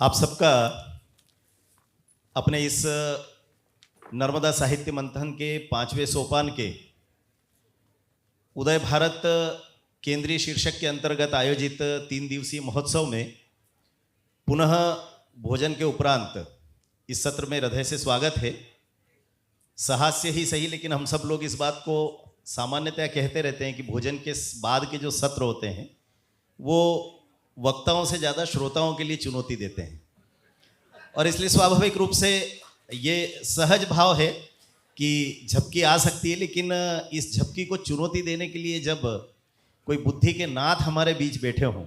आप सबका अपने इस नर्मदा साहित्य मंथन के 5वें सोपान के उदय भारत केंद्रीय शीर्षक के अंतर्गत आयोजित 3 दिवसीय महोत्सव में पुनः भोजन के उपरांत इस सत्र में हृदय से स्वागत है। सहास्य ही सही, लेकिन हम सब लोग इस बात को सामान्यतः कहते रहते हैं कि भोजन के बाद के जो सत्र होते हैं वो वक्ताओं से ज़्यादा श्रोताओं के लिए चुनौती देते हैं, और इसलिए स्वाभाविक रूप से ये सहज भाव है कि झपकी आ सकती है। लेकिन इस झपकी को चुनौती देने के लिए जब कोई बुद्धि के नाथ हमारे बीच बैठे हों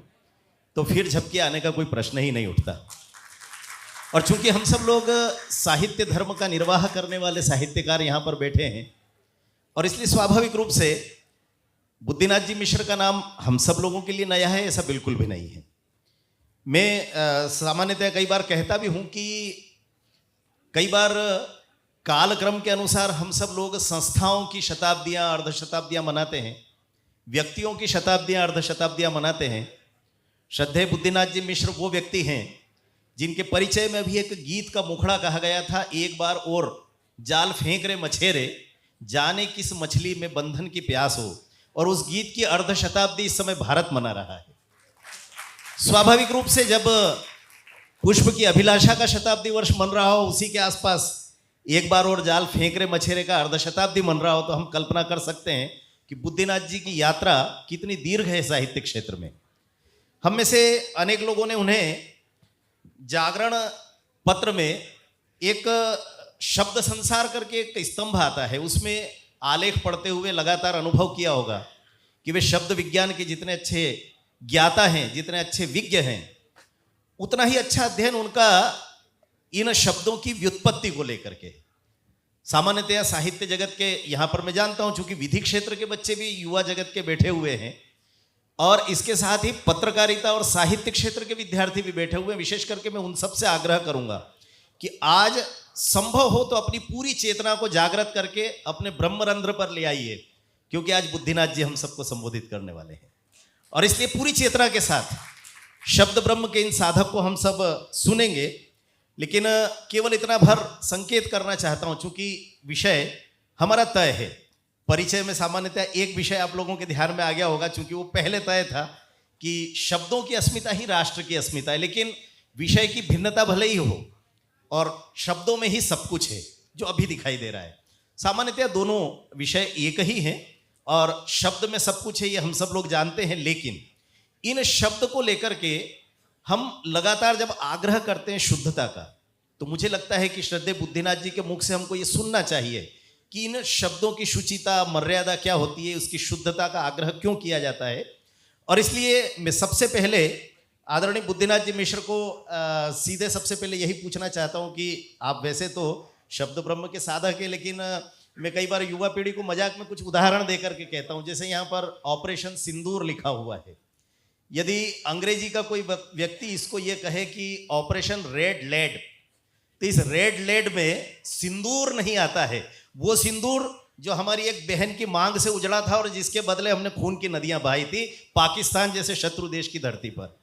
तो फिर झपकी आने का कोई प्रश्न ही नहीं उठता। और चूंकि हम सब लोग साहित्य धर्म का निर्वाह करने वाले साहित्यकार यहाँ पर बैठे हैं, और इसलिए स्वाभाविक रूप से बुद्धिनाथ जी मिश्र का नाम हम सब लोगों के लिए नया है, ऐसा बिल्कुल भी नहीं है। मैं सामान्यतः कई बार कहता भी हूँ कि कई बार कालक्रम के अनुसार हम सब लोग संस्थाओं की शताब्दियाँ अर्धशताब्दियाँ मनाते हैं, व्यक्तियों की शताब्दियाँ अर्धशताब्दियाँ मनाते हैं। श्रद्धेय बुद्धिनाथ जी मिश्र वो व्यक्ति हैं जिनके परिचय में भी एक गीत का मुखड़ा कहा गया था, एक बार और जाल फेंक रे मछेरे, जाने किस मछली में बंधन की प्यास हो। और उस गीत की अर्धशताब्दी इस समय भारत मना रहा है। स्वाभाविक रूप से जब पुष्प की अभिलाषा का शताब्दी वर्ष मन रहा हो, उसी के आसपास एक बार और जाल फेंक रे मछेरे का अर्धशताब्दी मन रहा हो, तो हम कल्पना कर सकते हैं कि बुद्धिनाथ जी की यात्रा कितनी दीर्घ है साहित्य क्षेत्र में। हम में से अनेक लोगों ने उन्हें जागरण पत्र में एक शब्द संसार करके एक स्तंभ आता है, उसमें आलेख पढ़ते हुए लगातार अनुभव किया होगा कि वे शब्द विज्ञान के जितने अच्छे ज्ञाता हैं, जितने अच्छे विज्ञ हैं, उतना ही अच्छा अध्ययन उनका इन शब्दों की व्युत्पत्ति को लेकर के। सामान्यतया साहित्य जगत के, यहाँ पर मैं जानता हूँ चूंकि विधि क्षेत्र के बच्चे भी युवा जगत के बैठे हुए हैं, और इसके साथ ही पत्रकारिता और साहित्य क्षेत्र के विद्यार्थी भी बैठे हुए हैं। विशेष करके मैं उन सबसे आग्रह करूंगा कि आज संभव हो तो अपनी पूरी चेतना को जागृत करके अपने ब्रह्मरंध्र पर ले आइए, क्योंकि आज बुद्धिनाथ जी हम सबको संबोधित करने वाले हैं। और इसलिए पूरी चेतना के साथ शब्द ब्रह्म के इन साधक को हम सब सुनेंगे। लेकिन केवल इतना भर संकेत करना चाहता हूं, चूंकि विषय हमारा तय है। परिचय में सामान्यतः एक विषय आप लोगों के ध्यान में आ गया होगा, चूंकि वो पहले तय था कि शब्दों की अस्मिता ही राष्ट्र की अस्मिता है। लेकिन विषय की भिन्नता भले ही हो, और शब्दों में ही सब कुछ है जो अभी दिखाई दे रहा है। सामान्यतः दोनों विषय एक ही हैं और शब्द में सब कुछ है, ये हम सब लोग जानते हैं। लेकिन इन शब्द को लेकर के हम लगातार जब आग्रह करते हैं शुद्धता का, तो मुझे लगता है कि श्रद्धेय बुद्धिनाथ जी के मुख से हमको ये सुनना चाहिए कि इन शब्दों की शुचिता, मर्यादा क्या होती है, उसकी शुद्धता का आग्रह क्यों किया जाता है। और इसलिए मैं सबसे पहले आदरणीय बुद्धिनाथ जी मिश्र को सीधे सबसे पहले यही पूछना चाहता हूं कि आप वैसे तो शब्द ब्रह्म के साधक है, लेकिन मैं कई बार युवा पीढ़ी को मजाक में कुछ उदाहरण देकर के कहता हूं। जैसे यहाँ पर ऑपरेशन सिंदूर लिखा हुआ है, यदि अंग्रेजी का कोई व्यक्ति इसको ये कहे कि ऑपरेशन रेड लेड, तो इस रेड लेड में सिंदूर नहीं आता है। वो सिंदूर जो हमारी एक बहन की मांग से उजड़ा था और जिसके बदले हमने खून की नदियां बहाई थी पाकिस्तान जैसे शत्रु देश की धरती पर।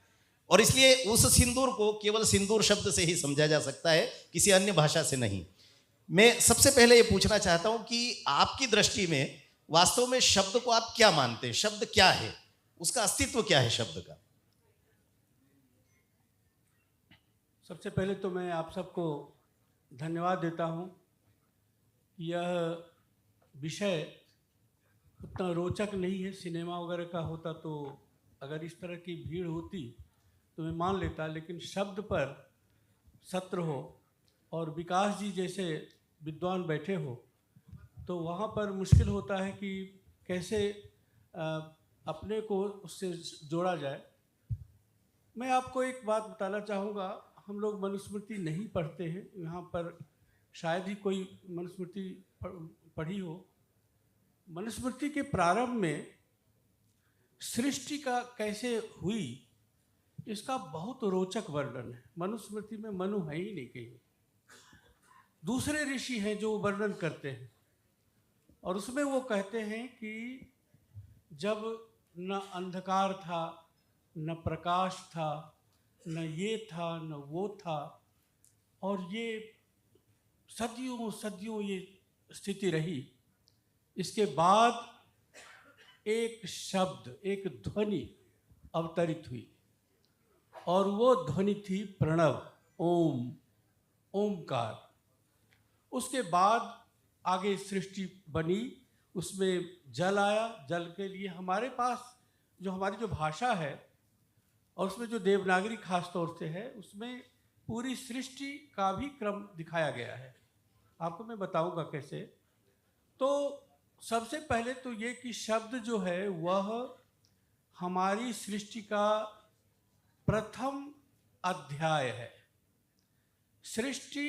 और इसलिए उस सिंदूर को केवल सिंदूर शब्द से ही समझा जा सकता है, किसी अन्य भाषा से नहीं। मैं सबसे पहले ये पूछना चाहता हूं कि आपकी दृष्टि में वास्तव में शब्द को आप क्या मानते हैं? शब्द क्या है, उसका अस्तित्व क्या है शब्द का? सबसे पहले तो मैं आप सबको धन्यवाद देता हूं। यह विषय उतना रोचक नहीं है। सिनेमा वगैरह का होता तो अगर इस तरह की भीड़ होती तो मैं मान लेता, लेकिन शब्द पर सत्र हो और विकास जी जैसे विद्वान बैठे हो तो वहाँ पर मुश्किल होता है कि कैसे अपने को उससे जोड़ा जाए। मैं आपको एक बात बताना चाहूँगा, हम लोग मनुस्मृति नहीं पढ़ते हैं, यहाँ पर शायद ही कोई मनुस्मृति पढ़ी हो। मनुस्मृति के प्रारंभ में सृष्टि का कैसे हुई इसका बहुत रोचक वर्णन है। मनुस्मृति में मनु है ही नहीं कहीं, दूसरे ऋषि हैं जो वर्णन करते हैं, और उसमें वो कहते हैं कि जब न अंधकार था न प्रकाश था, न ये था न वो था, और ये सदियों सदियों ये स्थिति रही। इसके बाद एक शब्द, एक ध्वनि अवतरित हुई, और वो ध्वनि थी प्रणव, ओम, ओमकार। उसके बाद आगे सृष्टि बनी, उसमें जल आया। जल के लिए हमारे पास हमारी जो भाषा है, और उसमें जो देवनागरी खास तौर से है, उसमें पूरी सृष्टि का भी क्रम दिखाया गया है। आपको मैं बताऊंगा कैसे। तो सबसे पहले तो ये कि शब्द जो है वह हमारी सृष्टि का प्रथम अध्याय है। सृष्टि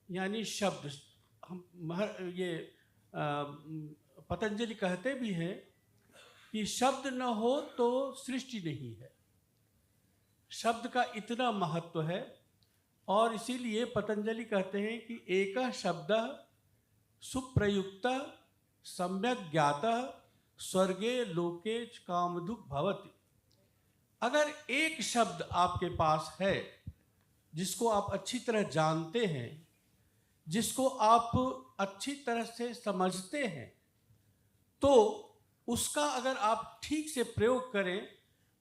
यानी शब्द। हम ये पतंजलि कहते भी हैं कि शब्द न हो तो सृष्टि नहीं है। शब्द का इतना महत्व है, और इसीलिए पतंजलि कहते हैं कि एक शब्द सुप्रयुक्त सम्यक ज्ञात स्वर्गे लोके च कामधुक् भवति। अगर एक शब्द आपके पास है जिसको आप अच्छी तरह जानते हैं, जिसको आप अच्छी तरह से समझते हैं, तो उसका अगर आप ठीक से प्रयोग करें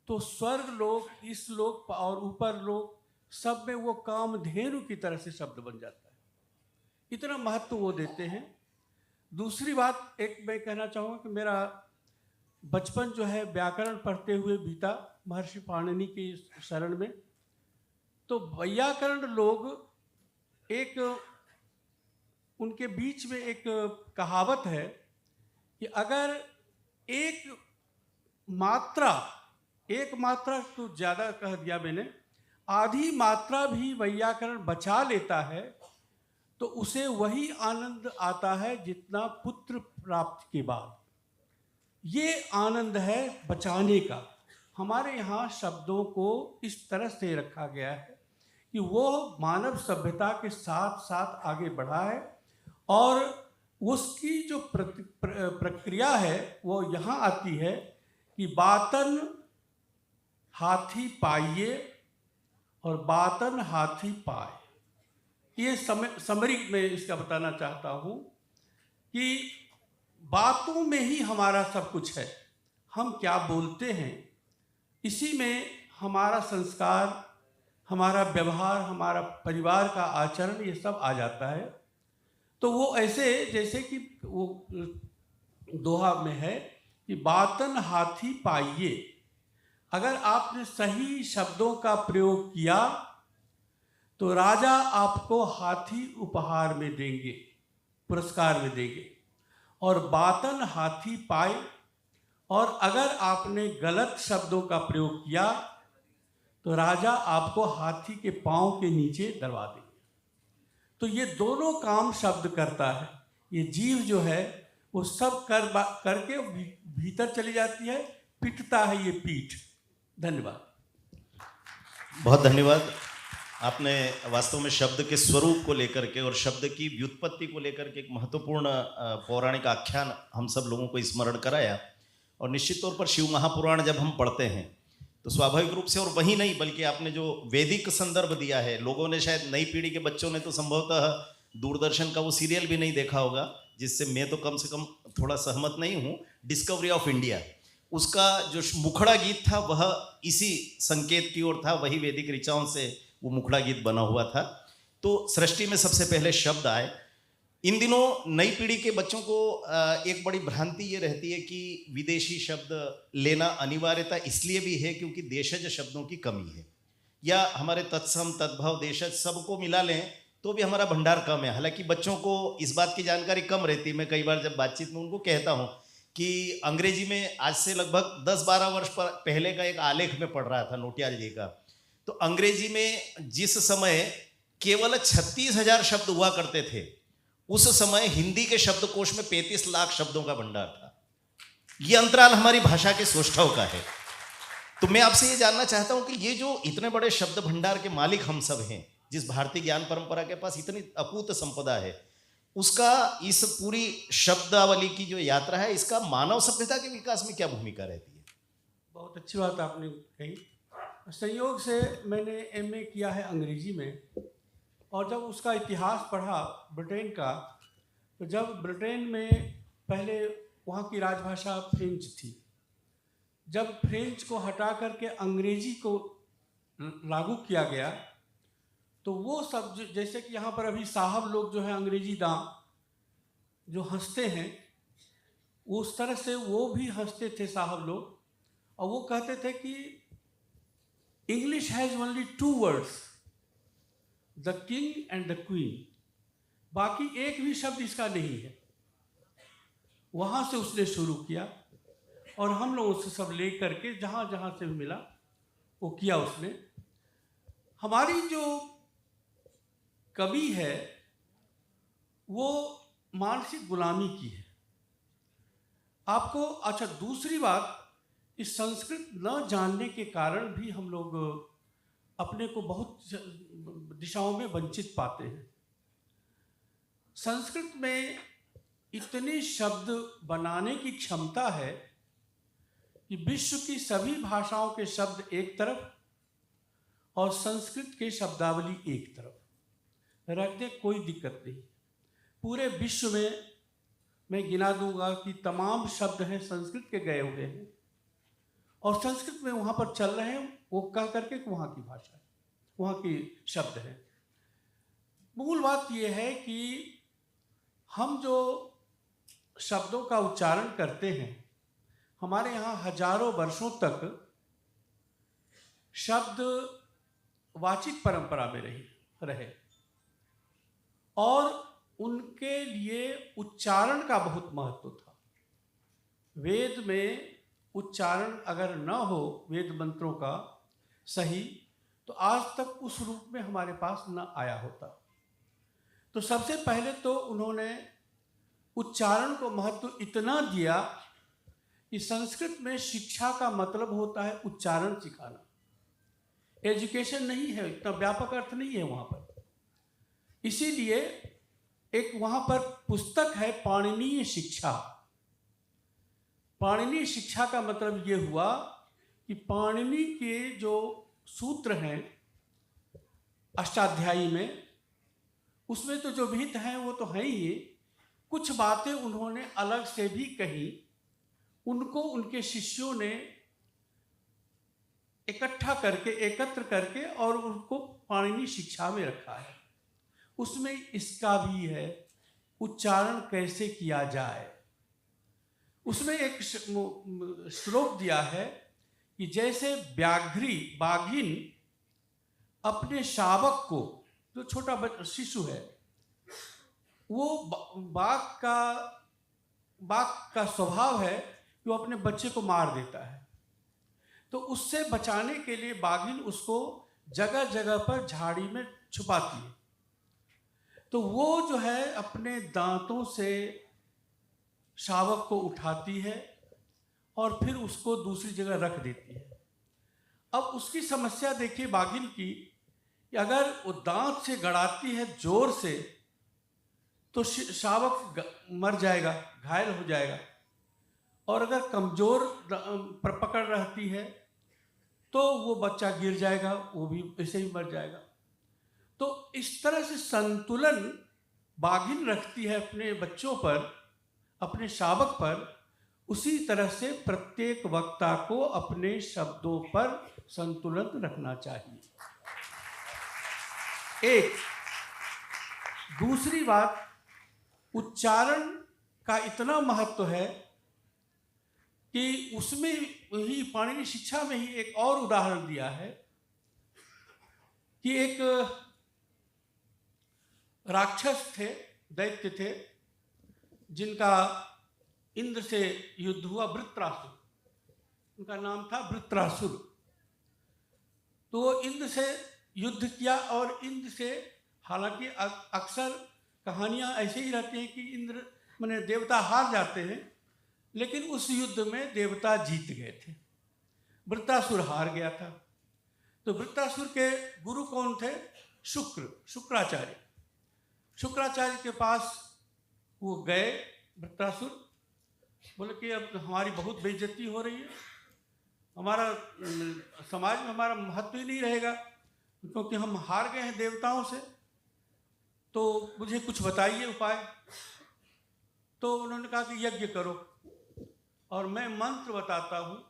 तो स्वर्ग लोक, इस लोक और ऊपर लोक सब में वो कामधेनु की तरह से शब्द बन जाता है। इतना महत्व वो देते हैं। दूसरी बात एक मैं कहना चाहूँगा कि मेरा बचपन जो है व्याकरण पढ़ते हुए बीता, महर्षि पाणिनि की शरण में। तो वैयाकरण लोग एक, उनके बीच में एक कहावत है कि अगर एक मात्रा तो ज़्यादा कह दिया मैंने, आधी मात्रा भी वैयाकरण बचा लेता है तो उसे वही आनंद आता है जितना पुत्र प्राप्ति के बाद। ये आनंद है बचाने का। हमारे यहाँ शब्दों को इस तरह से रखा गया है कि वो मानव सभ्यता के साथ साथ आगे बढ़ा है, और उसकी जो प्रक्रिया है वो यहाँ आती है कि बातन हाथी पाइए और बातन हाथी पाए। ये समरी में इसका बताना चाहता हूँ कि बातों में ही हमारा सब कुछ है। हम क्या बोलते हैं, इसी में हमारा संस्कार, हमारा व्यवहार, हमारा परिवार का आचरण, ये सब आ जाता है। तो वो ऐसे जैसे कि वो दोहा में है कि बातन हाथी पाइए। अगर आपने सही शब्दों का प्रयोग किया तो राजा आपको हाथी उपहार में देंगे, पुरस्कार में देंगे। और बातन हाथी पाए, और अगर आपने गलत शब्दों का प्रयोग किया तो राजा आपको हाथी के पांव के नीचे दबा देंगे। तो ये दोनों काम शब्द करता है। ये जीव जो है वो सब करके भीतर चली जाती है, पिटता है ये पीठ। धन्यवाद। बहुत धन्यवाद। आपने वास्तव में शब्द के स्वरूप को लेकर के और शब्द की व्युत्पत्ति को लेकर के एक महत्वपूर्ण पौराणिक आख्यान हम सब लोगों को स्मरण कराया। और निश्चित तौर पर शिव महापुराण जब हम पढ़ते हैं तो स्वाभाविक रूप से, और वही नहीं बल्कि आपने जो वैदिक संदर्भ दिया है, लोगों ने शायद नई पीढ़ी के बच्चों ने तो संभवतः दूरदर्शन का वो सीरियल भी नहीं देखा होगा, जिससे मैं तो कम से कम थोड़ा सहमत नहीं हूँ, डिस्कवरी ऑफ इंडिया। उसका जो मुखड़ा गीत था वह इसी संकेत की ओर था, वही वैदिक ऋचाओं से वो मुखड़ा गीत बना हुआ था। तो सृष्टि में सबसे पहले शब्द आए। इन दिनों नई पीढ़ी के बच्चों को एक बड़ी भ्रांति ये रहती है कि विदेशी शब्द लेना अनिवार्यता इसलिए भी है क्योंकि देशज शब्दों की कमी है, या हमारे तत्सम तद्भव देशज सबको मिला लें तो भी हमारा भंडार कम है। हालांकि बच्चों को इस बात की जानकारी कम रहती है। मैं कई बार जब बातचीत में उनको कहता हूँ कि अंग्रेजी में आज से लगभग 10-12 वर्ष पहले का एक आलेख में पढ़ रहा था नोटियाल जी का, तो अंग्रेजी में जिस समय केवल 36,000 शब्द हुआ करते थे, उस समय हिंदी के शब्दकोश में 35 लाख शब्दों का भंडार था। ये अंतराल हमारी भाषा के सौष्ठव का है। तो मैं आपसे ये जानना चाहता हूं कि ये जो इतने बड़े शब्द भंडार के मालिक हम सब हैं, जिस भारतीय ज्ञान परंपरा के पास इतनी अपूत संपदा है, उसका इस पूरी शब्दावली की जो यात्रा है, इसका मानव सभ्यता के विकास में क्या भूमिका रहती है? बहुत अच्छी बात आपने कही। संयोग से मैंने एमए किया है अंग्रेजी में, और जब उसका इतिहास पढ़ा ब्रिटेन का, तो जब ब्रिटेन में पहले वहाँ की राजभाषा फ्रेंच थी, जब फ्रेंच को हटा करके अंग्रेजी को लागू किया गया, तो वो सब जैसे कि यहाँ पर अभी साहब लोग जो है अंग्रेजी दाम जो हंसते हैं, उस तरह से वो भी हंसते थे साहब लोग, और वो कहते थे कि English has only two words, the king and the queen, बाकी एक भी शब्द इसका नहीं है। वहाँ से उसने शुरू किया, और हम लोग उससे सब ले करके जहाँ जहाँ से भी मिला वो किया उसने। हमारी जो कमी है वो मानसिक गुलामी की है। आपको अच्छा, दूसरी बात, इस संस्कृत न जानने के कारण भी हम लोग अपने को बहुत दिशाओं में वंचित पाते हैं। संस्कृत में इतने शब्द बनाने की क्षमता है कि विश्व की सभी भाषाओं के शब्द एक तरफ और संस्कृत के शब्दावली एक तरफ रख दे, कोई दिक्कत नहीं। पूरे विश्व में मैं गिना दूंगा कि तमाम शब्द हैं संस्कृत के गए हुए हैं, और संस्कृत में वहाँ पर चल रहे हैं, वो कह करके कि वहाँ की भाषा है, वहाँ की शब्द है। मूल बात यह है कि हम जो शब्दों का उच्चारण करते हैं, हमारे यहाँ हजारों वर्षों तक शब्द वाचिक परंपरा में रहे, और उनके लिए उच्चारण का बहुत महत्व था। वेद में उच्चारण अगर न हो वेद मंत्रों का सही, तो आज तक उस रूप में हमारे पास न आया होता। तो सबसे पहले तो उन्होंने उच्चारण को महत्व इतना दिया कि संस्कृत में शिक्षा का मतलब होता है उच्चारण सिखाना। एजुकेशन नहीं है, इतना व्यापक अर्थ नहीं है वहाँ पर। इसीलिए एक वहाँ पर पुस्तक है पाणिनीय शिक्षा। पाणिनीय शिक्षा का मतलब ये हुआ कि पाणिनि के जो सूत्र हैं अष्टाध्यायी में, उसमें तो जो विहित हैं वो तो हैं ही, कुछ बातें उन्होंने अलग से भी कही, उनको उनके शिष्यों ने इकट्ठा करके, एकत्र करके, और उनको पाणिनि शिक्षा में रखा है। उसमें इसका भी है उच्चारण कैसे किया जाए। उसमें एक श्लोक दिया है कि जैसे बाघिन अपने शावक को, जो छोटा शिशु है, वो बाघ का स्वभाव है कि वो अपने बच्चे को मार देता है, तो उससे बचाने के लिए बाघिन उसको जगह जगह पर झाड़ी में छुपाती है। तो वो जो है अपने दांतों से शावक को उठाती है और फिर उसको दूसरी जगह रख देती है। अब उसकी समस्या देखिए बाघिन की, कि अगर वो दांत से गड़ाती है जोर से तो शावक मर जाएगा, घायल हो जाएगा, और अगर कमजोर पकड़ रहती है तो वो बच्चा गिर जाएगा, वो भी ऐसे ही मर जाएगा। तो इस तरह से संतुलन बाघिन रखती है अपने बच्चों पर, अपने शावक पर। उसी तरह से प्रत्येक वक्ता को अपने शब्दों पर संतुलन रखना चाहिए। एक दूसरी बात, उच्चारण का इतना महत्व है कि उसमें ही पाणिनि शिक्षा में ही एक और उदाहरण दिया है कि एक राक्षस थे, दैत्य थे, जिनका इंद्र से युद्ध हुआ, वृत्रासुर, उनका नाम था वृत्रासुर। तो वो इंद्र से युद्ध किया, और इंद्र से, हालांकि अक्सर कहानियां ऐसे ही रहती हैं कि इंद्र माने देवता हार जाते हैं, लेकिन उस युद्ध में देवता जीत गए थे, वृत्रासुर हार गया था। तो वृत्रासुर के गुरु कौन थे? शुक्राचार्य। शुक्राचार्य के पास वो गए वृत्रासुर, बोले कि अब हमारी बहुत बेइज्जती हो रही है, हमारा समाज में हमारा महत्व ही नहीं रहेगा, क्योंकि हम हार गए हैं देवताओं से। तो मुझे कुछ बताइए उपाय। तो उन्होंने कहा कि यज्ञ करो, और मैं मंत्र बताता हूँ,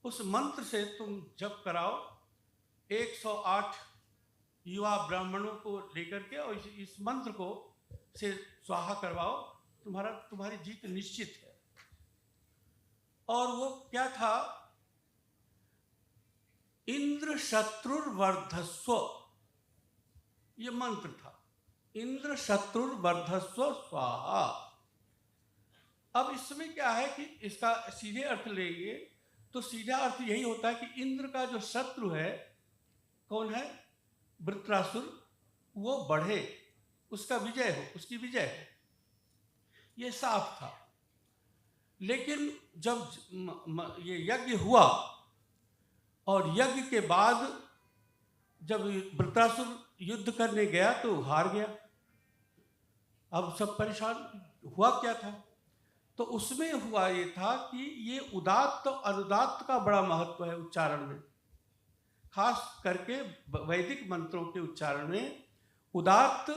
उस मंत्र से तुम जप कराओ 108 युवा ब्राह्मणों को लेकर के, और इस मंत्र को से स्वाहा करवाओ, तुम्हारी जीत निश्चित है। और वो क्या था? इंद्र शत्रुर्वर्धस्व, ये मंत्र था। इंद्र शत्रुर्वर्धस्व स्वाहा। अब इसमें क्या है कि इसका सीधे अर्थ लेंगे तो सीधा अर्थ यही होता है कि इंद्र का जो शत्रु है, कौन है? वृत्रासुर, वो बढ़े, उसका विजय हो, उसकी विजय हो। ये साफ था। लेकिन जब ये यज्ञ हुआ, और यज्ञ के बाद जब वृत्रासुर युद्ध करने गया तो हार गया। अब सब परेशान। हुआ क्या था? तो उसमें हुआ ये था कि ये उदात्त और अनुदात्त का बड़ा महत्व है उच्चारण में। खास करके वैदिक मंत्रों के उच्चारण में उदात्त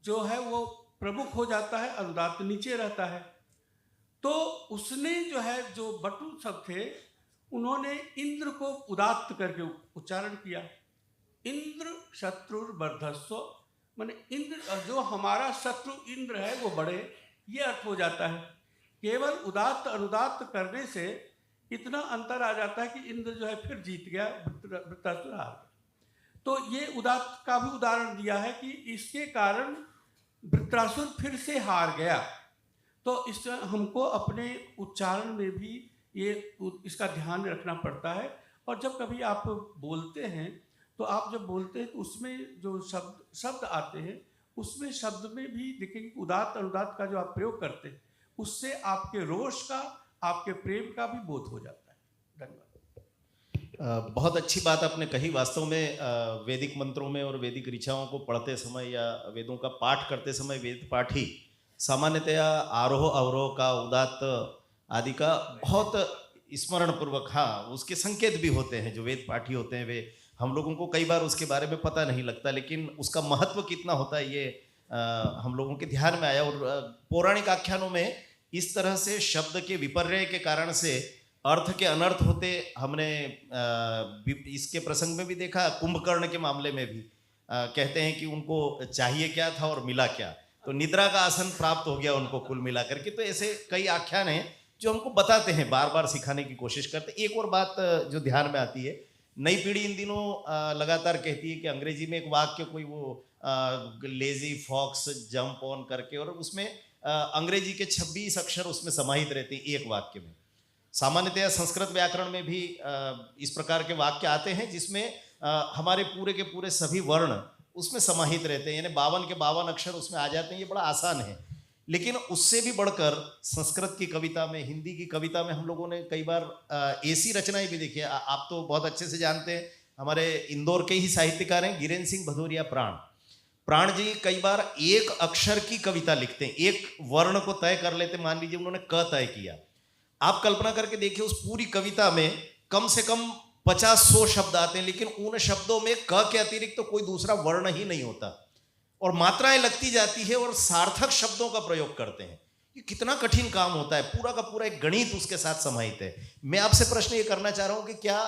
जो है वो प्रमुख हो जाता है, अनुदात्त नीचे रहता है। तो उसने जो है, जो बटु सब थे, उन्होंने इंद्र को उदात्त करके उच्चारण किया। इंद्र शत्रुर्वर्धस्व, माने इंद्र, जो हमारा शत्रु इंद्र है वो बढ़े, ये अर्थ हो जाता है। केवल उदात्त अनुदात्त करने से इतना अंतर आ जाता है कि इंद्र जो है फिर जीत गया, वृत्रासुर हार गया। तो ये उदात्त का भी उदाहरण दिया है कि इसके कारण वृत्रासुर फिर से हार गया। तो इस हमको अपने उच्चारण में भी इसका ध्यान रखना पड़ता है। और जब कभी आप बोलते हैं तो आप जब बोलते हैं तो उसमें जो शब्द आते हैं, उसमें शब्द में भी देखेंगे उदात्त अनुदात्त का जो आप प्रयोग करते हैं, उससे आपके रोष का, आपके प्रेम का भी बोध हो जाता है। धन्यवाद। बहुत अच्छी बात आपने कही। वास्तव में वैदिक मंत्रों में और वैदिक ऋचाओं को पढ़ते समय या वेदों का पाठ करते समय वेद पाठी सामान्यतया आरोह अवरोह का, उदात्त आदि का बहुत स्मरण पूर्वक, हाँ, उसके संकेत भी होते हैं। जो वेद पाठी होते हैं वे, हम लोगों को कई बार उसके बारे में पता नहीं लगता, लेकिन उसका महत्व कितना होता है ये हम लोगों के ध्यान में आया। और पौराणिक आख्यानों में इस तरह से शब्द के विपर्य के कारण से अर्थ के अनर्थ होते हमने इसके प्रसंग में भी देखा। कुंभकर्ण के मामले में भी कहते हैं कि उनको चाहिए क्या था और मिला क्या, तो निद्रा का आसन प्राप्त हो गया उनको कुल मिला करके। तो ऐसे कई आख्यान हैं जो हमको बताते हैं, बार बार सिखाने की कोशिश करते हैं। एक और बात जो ध्यान में आती है, नई पीढ़ी इन दिनों लगातार कहती है कि अंग्रेजी में एक वाक्य कोई वो लेजी फॉक्स जंप ऑन करके, और उसमें अंग्रेजी के 26 अक्षर उसमें समाहित रहते हैं एक वाक्य में। सामान्यतया संस्कृत व्याकरण में भी इस प्रकार के वाक्य आते हैं जिसमें हमारे पूरे के पूरे सभी वर्ण उसमें समाहित रहते हैं, यानी 52 के 52 अक्षर उसमें आ जाते हैं। ये बड़ा आसान है। लेकिन उससे भी बढ़कर संस्कृत की कविता में, हिंदी की कविता में हम लोगों ने कई बार ऐसी रचनाएं भी देखी है। आप तो बहुत अच्छे से जानते हैं, हमारे इंदौर के ही साहित्यकार हैं गिरेन सिंह भदौरिया प्राण जी। कई बार एक अक्षर की कविता लिखते हैं, एक वर्ण को तय कर लेते। मान लीजिए उन्होंने क तय किया, आप कल्पना करके देखिए उस पूरी कविता में कम से कम 50-100 शब्द आते हैं, लेकिन उन शब्दों में क के अतिरिक्त तो कोई दूसरा वर्ण ही नहीं होता, और मात्राएं लगती जाती है और सार्थक शब्दों का प्रयोग करते हैं। ये कितना कठिन काम होता है, पूरा का पूरा एक गणित उसके साथ समाहित है। मैं आपसे प्रश्न ये करना चाह रहा हूं कि क्या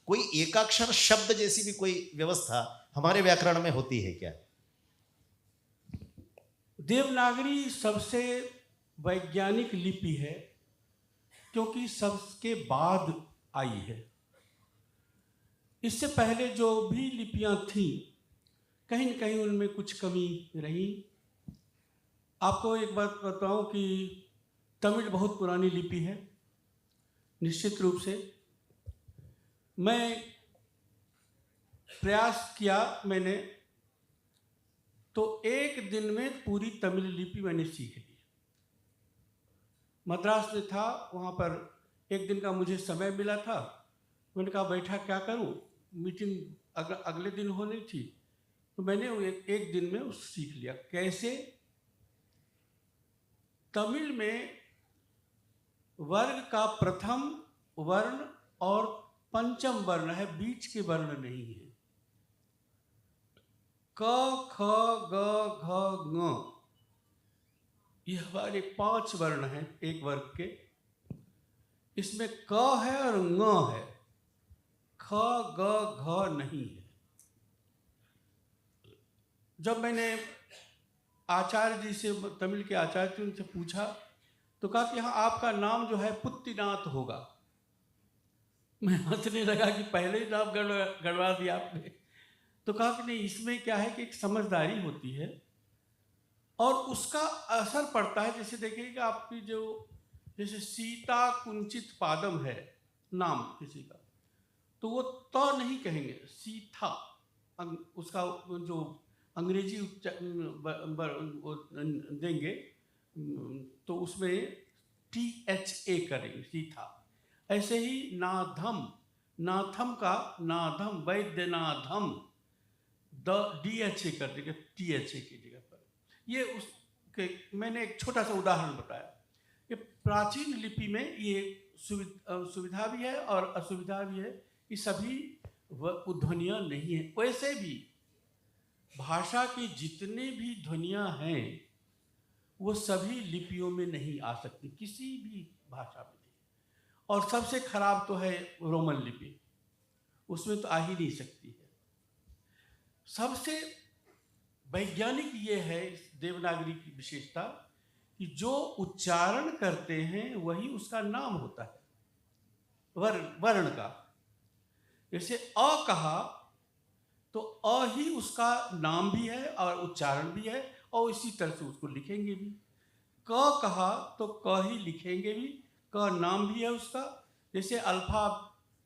कोई एकाक्षर शब्द जैसी भी कोई व्यवस्था हमारे व्याकरण में होती है क्या? देवनागरी सबसे वैज्ञानिक लिपि है, क्योंकि सबके बाद आई है। इससे पहले जो भी लिपियां थीं, कहीं न कहीं उनमें कुछ कमी रही। आपको एक बात बताऊं कि तमिल बहुत पुरानी लिपि है। निश्चित रूप से मैं प्रयास किया, मैंने तो एक दिन में पूरी तमिल लिपि मैंने सीख ली। मद्रास में था, वहाँ पर एक दिन का मुझे समय मिला था। मैंने कहा बैठा क्या करूँ, मीटिंग अगले दिन होनी थी, तो मैंने एक दिन में उस सीख लिया। कैसे? तमिल में वर्ग का प्रथम वर्ण और पंचम वर्ण है, बीच के वर्ण नहीं है। क ख ग घ ङ, ये हमारे 5 वर्ण हैं एक वर्ग के। इसमें क है और ङ है, ख ग घ नहीं है। जब मैंने आचार्य जी से, तमिल के आचार्य थे, उनसे पूछा तो कहा कि हाँ आपका नाम जो है पुत्तिनाथ होगा। मैं हंसने लगा कि पहले ही नाम गड़बड़ा दिया आपने। तो कहा कि नहीं, इसमें क्या है कि एक समझदारी होती है और उसका असर पड़ता है। जैसे देखिए कि आपकी जो, जैसे सीता कुंचित पादम है नाम किसी का, तो वो तो नहीं कहेंगे, सीता उसका जो अंग्रेजी देंगे तो उसमें THA करेंगे, सीता। ऐसे ही नाधम, नाथम का नाधम, वैद्यनाथम, DHA कर देंगे THA की जगह पर। ये उसके मैंने एक छोटा सा उदाहरण बताया। ये प्राचीन लिपि में ये सुविधा भी है और असुविधा भी है कि सभी ध्वनियाँ नहीं है। वैसे भी भाषा की जितने भी ध्वनियाँ हैं वो सभी लिपियों में नहीं आ सकती, किसी भी भाषा में नहीं। और सबसे खराब तो है रोमन लिपि, उसमें तो आ ही नहीं सकती है। सबसे वैज्ञानिक ये है इस देवनागरी की विशेषता कि जो उच्चारण करते हैं वही उसका नाम होता है, वर्ण का। जैसे अ कहा तो अ ही उसका नाम भी है और उच्चारण भी है, और इसी तरह से उसको लिखेंगे भी। क कहा तो क ही लिखेंगे भी, क नाम भी है उसका। जैसे अल्फा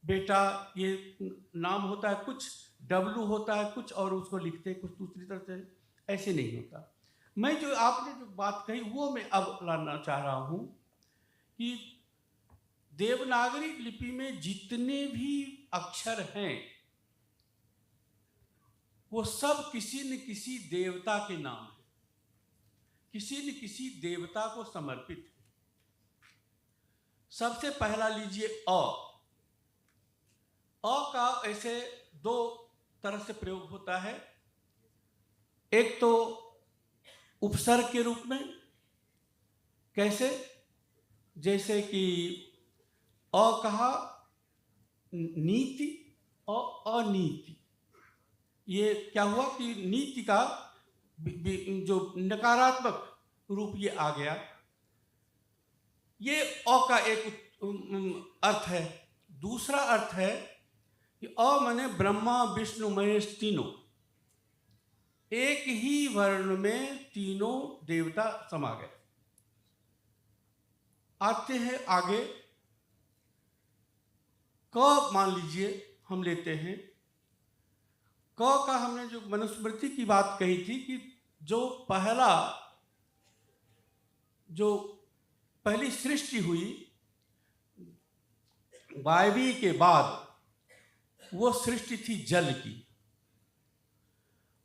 बेटा ये नाम होता है, कुछ W होता है कुछ, और उसको लिखते हैं कुछ दूसरी तरह से, ऐसे नहीं होता। मैं जो आपने जो बात कही वो मैं अब लाना चाह रहा हूँ कि देवनागरी लिपि में जितने भी अक्षर हैं वो सब किसी न किसी देवता के नाम है, किसी न किसी देवता को समर्पित है। सबसे पहला लीजिए अ का ऐसे 2 तरह से प्रयोग होता है। एक तो उपसर्ग के रूप में, कैसे, जैसे कि अ कहा नीति और अनीति। ये क्या हुआ कि नीति का जो नकारात्मक रूप ये आ गया। ये अ का एक अर्थ है। दूसरा अर्थ है कि अ माने ब्रह्मा विष्णु महेश तीनों, एक ही वर्ण में तीनों देवता समा गए। आते हैं आगे, क मान लीजिए हम लेते हैं। क का हमने जो मनुस्मृति की बात कही थी कि जो पहली सृष्टि हुई वायवी के बाद, वो सृष्टि थी जल की,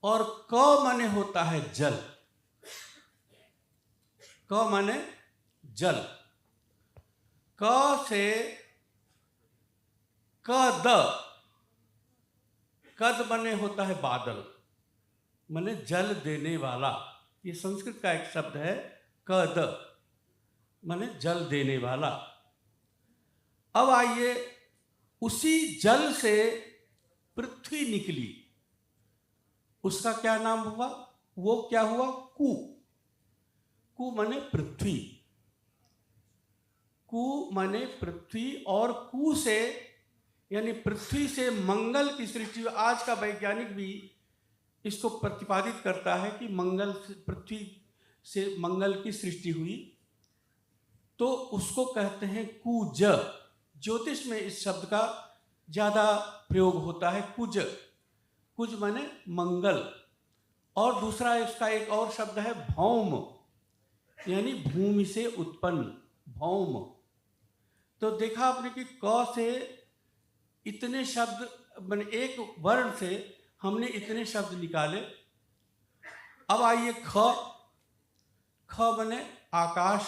और क माने होता है जल। क माने जल। क से कद माने होता है बादल, माने जल देने वाला। ये संस्कृत का एक शब्द है, कद माने जल देने वाला। अब आइए, उसी जल से पृथ्वी निकली, उसका क्या नाम हुआ? वो क्या हुआ? कु। कु माने पृथ्वी, कु माने पृथ्वी, और कु से यानी पृथ्वी से मंगल की सृष्टि। आज का वैज्ञानिक भी इसको प्रतिपादित करता है कि पृथ्वी से मंगल की सृष्टि हुई, तो उसको कहते हैं कुज। ज्योतिष में इस शब्द का ज़्यादा प्रयोग होता है, कुज। कुज माने मंगल। और दूसरा इसका एक और शब्द है भौम, यानी भूमि से उत्पन्न, भौम। तो देखा आपने कि क से इतने शब्द, माने एक वर्ण से हमने इतने शब्द निकाले। अब आइए ख। ख माने आकाश,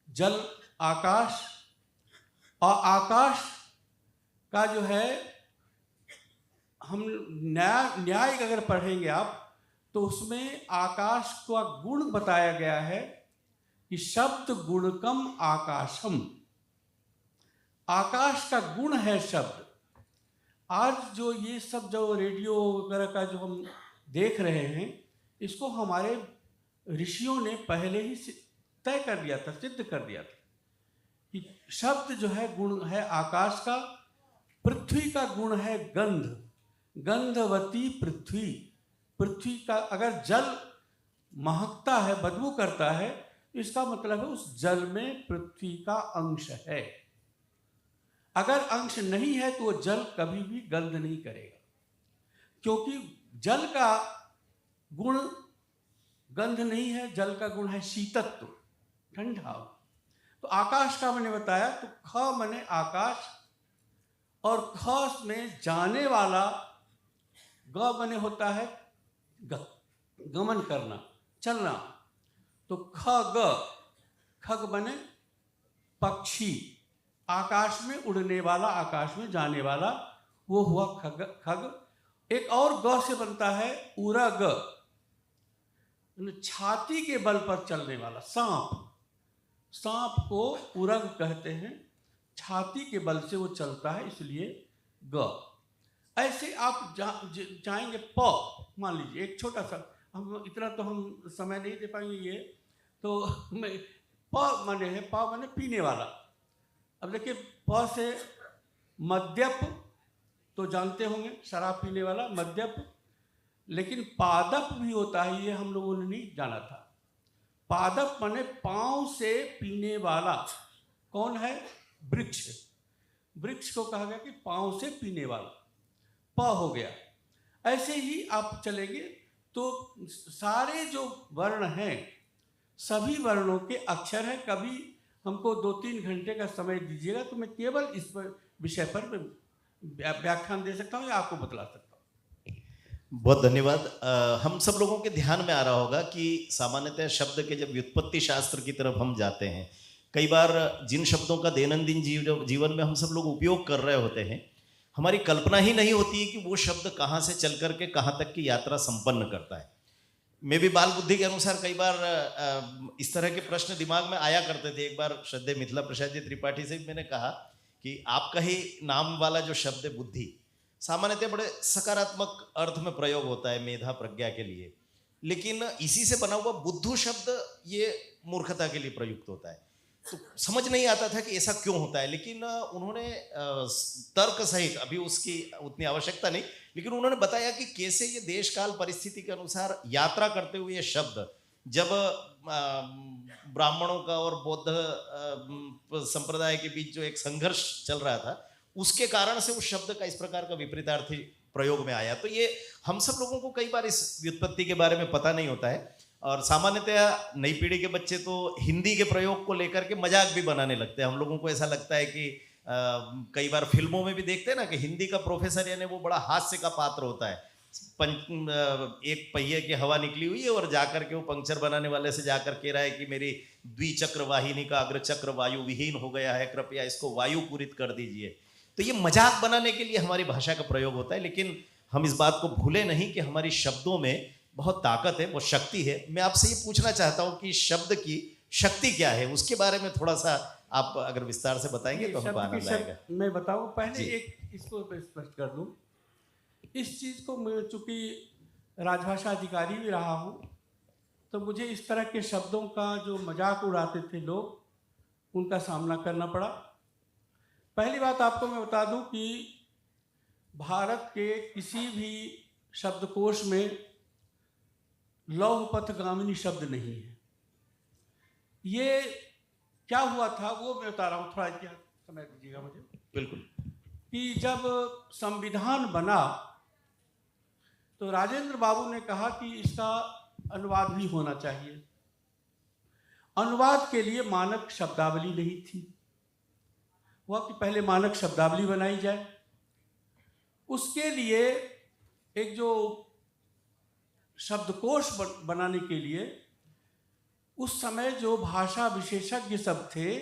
जल, आकाश। और आकाश का जो है हम न्याय अगर पढ़ेंगे आप तो उसमें आकाश का गुण बताया गया है कि शब्द गुणकम आकाशम। आकाश का गुण है शब्द। आज जो ये सब जो रेडियो वगैरह का जो हम देख रहे हैं, इसको हमारे ऋषियों ने पहले ही तय कर दिया था, सिद्ध कर दिया था कि शब्द जो है गुण है आकाश का। पृथ्वी का गुण है गंध, गंधवती पृथ्वी। पृथ्वी का अगर जल महकता है, बदबू करता है, इसका मतलब है उस जल में पृथ्वी का अंश है। अगर अंश नहीं है तो वो जल कभी भी गंध नहीं करेगा, क्योंकि जल का गुण गंध नहीं है। जल का गुण है शीतत्व, ठंडा। तो आकाश का मैंने बताया, तो ख माने आकाश, और ख में जाने वाला, ग माने होता है गमन करना, चलना। तो खग बने पक्षी, आकाश में उड़ने वाला, आकाश में जाने वाला, वो हुआ खग। एक और ग से बनता है उरग, छाती के बल पर चलने वाला सांप। सांप को उरग कहते हैं, छाती के बल से वो चलता है, इसलिए ग। ऐसे आप जाएंगे प, मान लीजिए एक छोटा सा, हम इतना तो हम समय नहीं दे पाएंगे ये, तो मैं प माने है, प माने पीने वाला। अब देखिए प से मद्यप तो जानते होंगे, शराब पीने वाला मद्यप। लेकिन पादप भी होता है, ये हम लोगों ने नहीं जाना था। पादप माने पांव से पीने वाला। कौन है? वृक्ष। वृक्ष को कहा गया कि पांव से पीने वाला, प हो गया। ऐसे ही आप चलेंगे तो सारे जो वर्ण हैं, सभी वर्णों के अक्षर हैं। कभी हमको 2-3 घंटे का समय दीजिएगा तो मैं केवल इस विषय पर व्याख्यान दे सकता हूँ या आपको बतला सकता हूँ। बहुत धन्यवाद। हम सब लोगों के ध्यान में आ रहा होगा कि सामान्यतः शब्द के जब व्युत्पत्ति शास्त्र की तरफ हम जाते हैं, कई बार जिन शब्दों का दैनंदिन जीवन में हम सब लोग उपयोग कर रहे होते हैं, हमारी कल्पना ही नहीं होती है कि वो शब्द कहाँ से चल करके कहाँ तक की यात्रा संपन्न करता है। मैं भी बाल बुद्धि के अनुसार कई बार इस तरह के प्रश्न दिमाग में आया करते थे। एक बार श्रद्धेय मिथिला प्रसाद जी त्रिपाठी से मैंने कहा कि आपका ही नाम वाला जो शब्द है बुद्धि, सामान्यतः बड़े सकारात्मक अर्थ में प्रयोग होता है मेधा प्रज्ञा के लिए, लेकिन इसी से बना हुआ बुद्धू शब्द ये मूर्खता के लिए प्रयुक्त होता है। तो समझ नहीं आता था कि ऐसा क्यों होता है, लेकिन उन्होंने तर्क सहित, अभी उसकी उतनी आवश्यकता नहीं, लेकिन उन्होंने बताया कि कैसे ये देश काल परिस्थिति के अनुसार यात्रा करते हुए ये शब्द, जब ब्राह्मणों का और बौद्ध संप्रदाय के बीच जो एक संघर्ष चल रहा था, उसके कारण से उस शब्द का इस प्रकार का विपरीतार्थी प्रयोग में आया। तो ये हम सब लोगों को कई बार इस व्युत्पत्ति के बारे में पता नहीं होता है, और सामान्यतः नई पीढ़ी के बच्चे तो हिंदी के प्रयोग को लेकर के मजाक भी बनाने लगते हैं। हम लोगों को ऐसा लगता है कि कई बार फिल्मों में भी देखते हैं ना कि हिंदी का प्रोफेसर यानी वो बड़ा हास्य का पात्र होता है। एक पहिए की हवा निकली हुई है और जाकर के वो पंक्चर बनाने वाले से जाकर कह रहा है कि मेरी द्विचक्र वाहिनी का अग्रचक्र वायु विहीन हो गया है, कृपया इसको वायु पूरित कर दीजिए। तो ये मजाक बनाने के लिए हमारी भाषा का प्रयोग होता है, लेकिन हम इस बात को भूले नहीं कि हमारी शब्दों में बहुत ताकत है, वो शक्ति है। मैं आपसे ये पूछना चाहता हूँ कि शब्द की शक्ति क्या है, उसके बारे में थोड़ा सा आप अगर विस्तार से बताएंगे तो हमको आनंद आएगा। मैं बताऊँ, पहले एक इसको स्पष्ट कर दूँ। इस चीज़ को मैं चूँकि राजभाषा अधिकारी भी रहा हूँ, तो मुझे इस तरह के शब्दों का जो मजाक उड़ाते थे लोग, उनका सामना करना पड़ा। पहली बात आपको मैं बता दूं कि भारत के किसी भी शब्दकोश में लौह पथगामिनी शब्द नहीं है। ये क्या हुआ था वो मैं बता रहा हूँ, थोड़ा इतिहास समय दीजिएगा मुझे। बिल्कुल। कि जब संविधान बना तो राजेंद्र बाबू ने कहा कि इसका अनुवाद भी होना चाहिए। अनुवाद के लिए मानक शब्दावली नहीं थी, हुआ कि पहले मानक शब्दावली बनाई जाए। उसके लिए एक जो शब्दकोश बनाने के लिए उस समय जो भाषा विशेषज्ञ सब थे,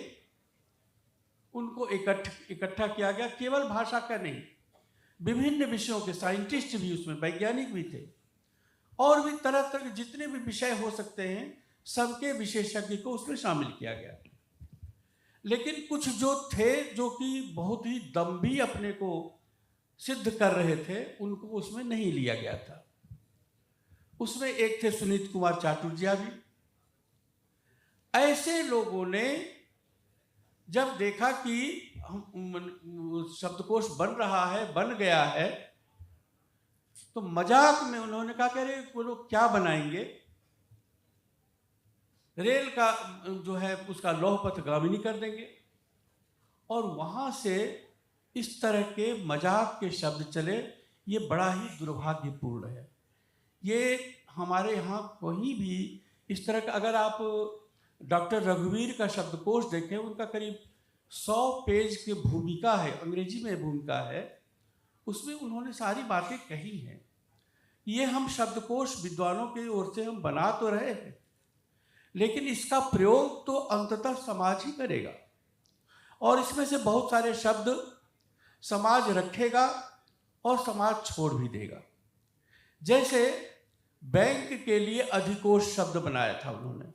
उनको इकट्ठा किया गया। केवल भाषा का नहीं, विभिन्न विषयों के साइंटिस्ट भी उसमें, वैज्ञानिक भी थे, और भी तरह तरह के जितने भी विषय हो सकते हैं सबके विशेषज्ञ को उसमें शामिल किया गया। लेकिन कुछ जो थे जो कि बहुत ही दम्भी अपने को सिद्ध कर रहे थे, उनको उसमें नहीं लिया गया था। उसमें एक थे सुनीत कुमार चाटुर्या भी। ऐसे लोगों ने जब देखा कि शब्दकोश बन रहा है, बन गया है, तो मजाक में उन्होंने कहा कि अरे वो लोग क्या बनाएंगे, रेल का जो है उसका लौह पथ गामिनी कर देंगे। और वहां से इस तरह के मजाक के शब्द चले। ये बड़ा ही दुर्भाग्यपूर्ण है। ये हमारे यहाँ कहीं भी इस तरह का, अगर आप डॉक्टर रघुवीर का शब्दकोश देखें, उनका करीब 100 पेज की भूमिका है, अंग्रेजी में भूमिका है, उसमें उन्होंने सारी बातें कही हैं। ये हम शब्दकोश विद्वानों की ओर से हम बना तो रहे हैं, लेकिन इसका प्रयोग तो अंततः समाज ही करेगा, और इसमें से बहुत सारे शब्द समाज रखेगा और समाज छोड़ भी देगा। जैसे बैंक के लिए अधिकोष शब्द बनाया था उन्होंने,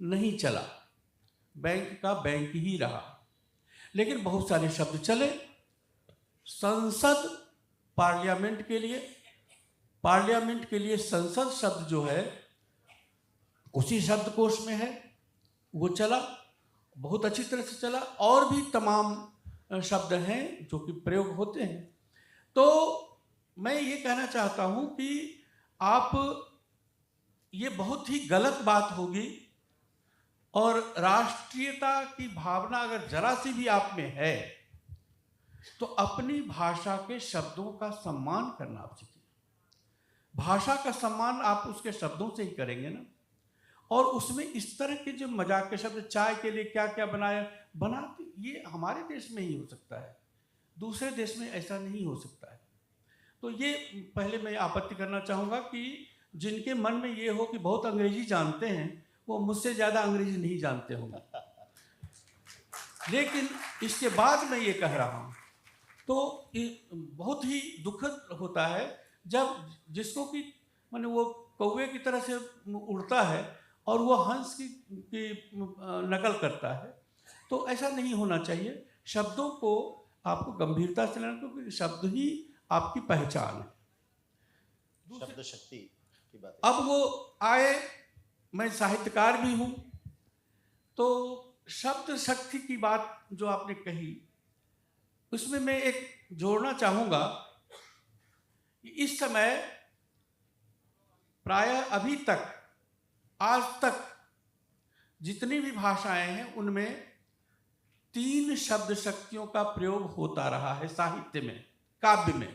नहीं चला, बैंक का बैंक ही रहा। लेकिन बहुत सारे शब्द चले। संसद, पार्लियामेंट के लिए संसद शब्द जो है उसी शब्दकोश में है, वो चला, बहुत अच्छी तरह से चला। और भी तमाम शब्द हैं जो कि प्रयोग होते हैं। तो मैं ये कहना चाहता हूँ कि आप, ये बहुत ही गलत बात होगी, और राष्ट्रीयता की भावना अगर जरा सी भी आप में है तो अपनी भाषा के शब्दों का सम्मान करना आप सीखिए। भाषा का सम्मान आप उसके शब्दों से ही करेंगे ना। और उसमें इस तरह के जो मजाक के शब्द, चाय के लिए क्या क्या बनाते, ये हमारे देश में ही हो सकता है, दूसरे देश में ऐसा नहीं हो सकता है। तो ये पहले मैं आपत्ति करना चाहूँगा कि जिनके मन में ये हो कि बहुत अंग्रेजी जानते हैं, वो मुझसे ज़्यादा अंग्रेजी नहीं जानते होंगे। लेकिन इसके बाद मैं ये कह रहा हूँ, तो बहुत ही दुखद होता है जब जिसको कि माने वो कौवे की तरह से उड़ता है और वो हंस की नकल करता है। तो ऐसा नहीं होना चाहिए। शब्दों को आपको गंभीरता से लेना, क्योंकि शब्द ही आपकी पहचान है। शब्द शक्ति की बात। अब वो आए, मैं साहित्यकार भी हूँ, तो शब्द शक्ति की बात जो आपने कही, उसमें मैं एक जोड़ना चाहूँगा कि इस समय प्रायः अभी तक, आज तक जितनी भी भाषाएं हैं उनमें 3 शब्द शक्तियों का प्रयोग होता रहा है साहित्य में, काव्य में।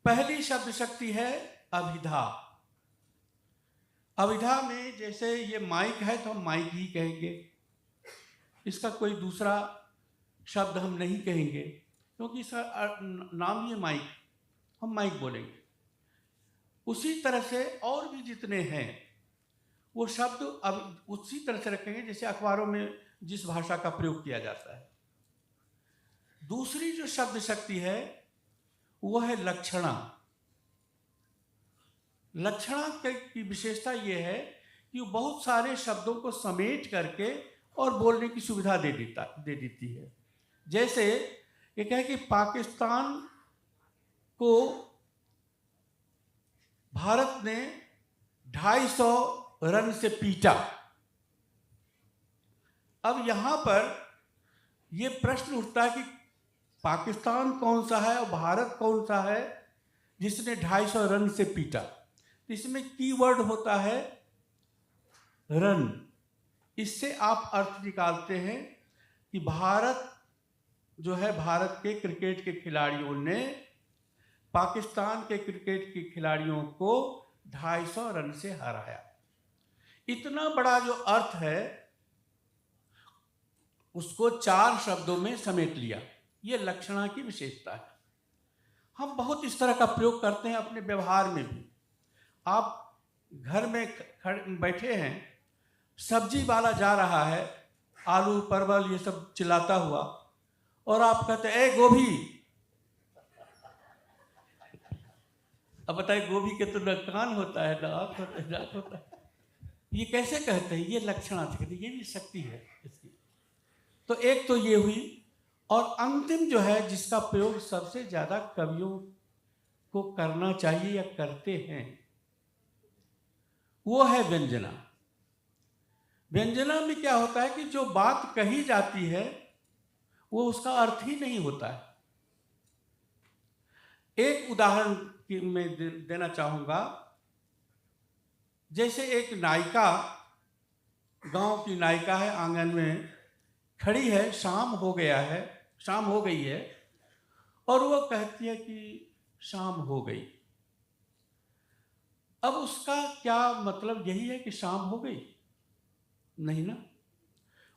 पहली शब्द शक्ति है अभिधा। अभिधा में जैसे ये माइक है तो हम माइक ही कहेंगे, इसका कोई दूसरा शब्द हम नहीं कहेंगे, क्योंकि इसका नाम ही माइक, हम माइक बोलेंगे। उसी तरह से और भी जितने हैं वो शब्द अब उसी तरह से रखेंगे जैसे अखबारों में जिस भाषा का प्रयोग किया जाता है। दूसरी जो शब्द शक्ति है वो है लक्षणा। लक्षणा की विशेषता ये है कि वो बहुत सारे शब्दों को समेट करके और बोलने की सुविधा दे देती है। जैसे ये कहे कि पाकिस्तान को भारत ने 250 रन से पीटा। अब यहां पर यह प्रश्न उठता है कि पाकिस्तान कौन सा है और भारत कौन सा है जिसने 250 रन से पीटा। इसमें कीवर्ड होता है रन। इससे आप अर्थ निकालते हैं कि भारत जो है, भारत के क्रिकेट के खिलाड़ियों ने पाकिस्तान के क्रिकेट के खिलाड़ियों को 250 रन से हराया। इतना बड़ा जो अर्थ है उसको 4 शब्दों में समेट लिया। ये लक्षणा की विशेषता है। हम बहुत इस तरह का प्रयोग करते हैं अपने व्यवहार में भी। आप घर में बैठे हैं, सब्जी वाला जा रहा है आलू परवल ये सब चिल्लाता हुआ, और आप कहते हैं ए गोभी। अब बताइए, गोभी के तो न कान होता है, न आँख होता है, नाक होता है, ये कैसे कहते हैं? ये लक्षणार्थ कहते हैं, ये भी शक्ति है इसकी। तो एक तो ये हुई, और अंतिम जो है जिसका प्रयोग सबसे ज्यादा कवियों को करना चाहिए या करते हैं, वो है व्यंजना। व्यंजना में क्या होता है कि जो बात कही जाती है वो उसका अर्थ ही नहीं होता है। एक उदाहरण मैं देना चाहूंगा। जैसे एक नायिका, गांव की नायिका है, आंगन में खड़ी है, शाम हो गया है, शाम हो गई है, और वो कहती है कि शाम हो गई। अब उसका क्या मतलब यही है कि शाम हो गई? नहीं ना।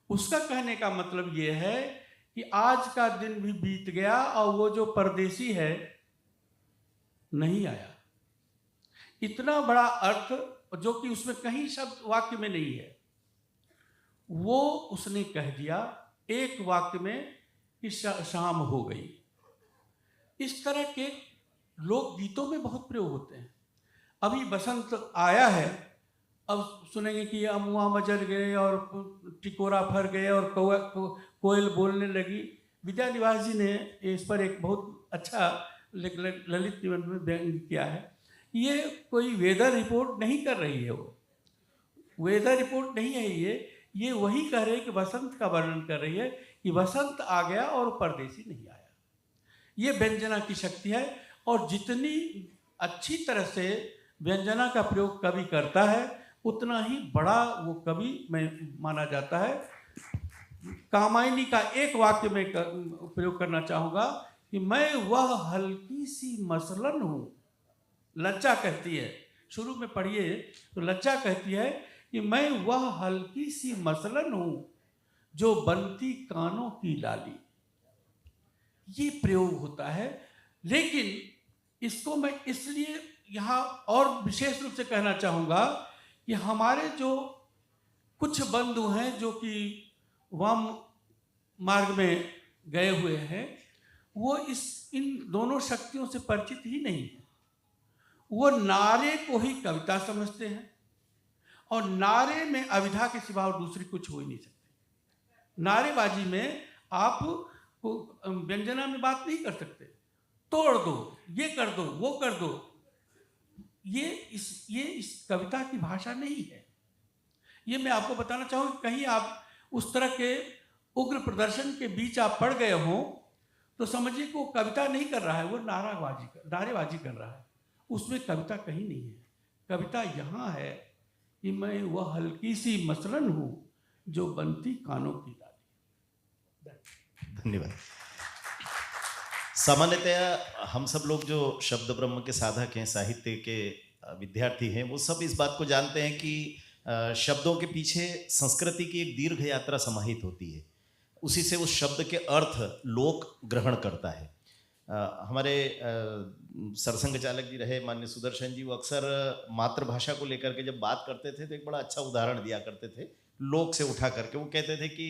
उसका कहने का मतलब ये है कि आज का दिन भी बीत गया और वो जो परदेसी है नहीं आया। इतना बड़ा अर्थ जो कि उसमें कहीं शब्द वाक्य में नहीं है, वो उसने कह दिया एक वाक्य में कि शाम हो गई। इस तरह के लोकगीतों में बहुत प्रयोग होते हैं। अभी बसंत आया है, अब सुनेंगे कि अमुआ मचल गए और टिकोरा फर गए और कोयल बोलने लगी। विद्या निवास जी ने इस पर एक बहुत अच्छा ललित निबंध में व्यंग किया है। ये कोई वेदर रिपोर्ट नहीं कर रही है, वो वेदर रिपोर्ट नहीं है, ये वही कह रही है कि वसंत का वर्णन कर रही है कि वसंत आ गया और परदेसी नहीं आया। ये व्यंजना की शक्ति है, और जितनी अच्छी तरह से व्यंजना का प्रयोग कवि करता है उतना ही बड़ा वो कवि में माना जाता है। कामायनी का एक वाक्य में प्रयोग करना चाहूंगा कि मैं वह हल्की सी मसलन हूं। लज्जा कहती है, शुरू में पढ़िए तो लज्जा कहती है कि मैं वह हल्की सी मसलन हूं जो बनती कानों की लाली। ये प्रयोग होता है, लेकिन इसको मैं इसलिए यहाँ और विशेष रूप से कहना चाहूँगा कि हमारे जो कुछ बंधु हैं जो कि वाम मार्ग में गए हुए हैं, वो इन दोनों शक्तियों से परिचित ही नहीं है। वो नारे को ही कविता समझते हैं, और नारे में अविधा के सिवा और दूसरी कुछ हो ही नहीं सकती। नारेबाजी में आप व्यंजना में बात नहीं कर सकते, तोड़ दो, ये कर दो, वो कर दो। ये इस कविता की भाषा नहीं है। ये मैं आपको बताना चाहूँगा, कहीं आप उस तरह के उग्र प्रदर्शन के बीच आप पड़ गए हो तो समझिए कि वो कविता नहीं कर रहा है, वो नारेबाजी कर रहा है। उसमें कविता कहीं नहीं है। कविता यहाँ है कि मैं वह हल्की सी मसलन हूँ जो बनती कानों की लाली। धन्यवाद। सामान्यतया हम सब लोग जो शब्द ब्रह्म के साधक हैं, साहित्य के विद्यार्थी हैं, वो सब इस बात को जानते हैं कि शब्दों के पीछे संस्कृति की एक दीर्घ यात्रा समाहित होती है। उसी से उस शब्द के अर्थ लोक ग्रहण करता है। हमारे सरसंघ चालक जी रहे माननीय सुदर्शन जी, वो अक्सर मातृभाषा को लेकर के जब बात करते थे तो एक बड़ा अच्छा उदाहरण दिया करते थे लोक से उठा करके। वो कहते थे कि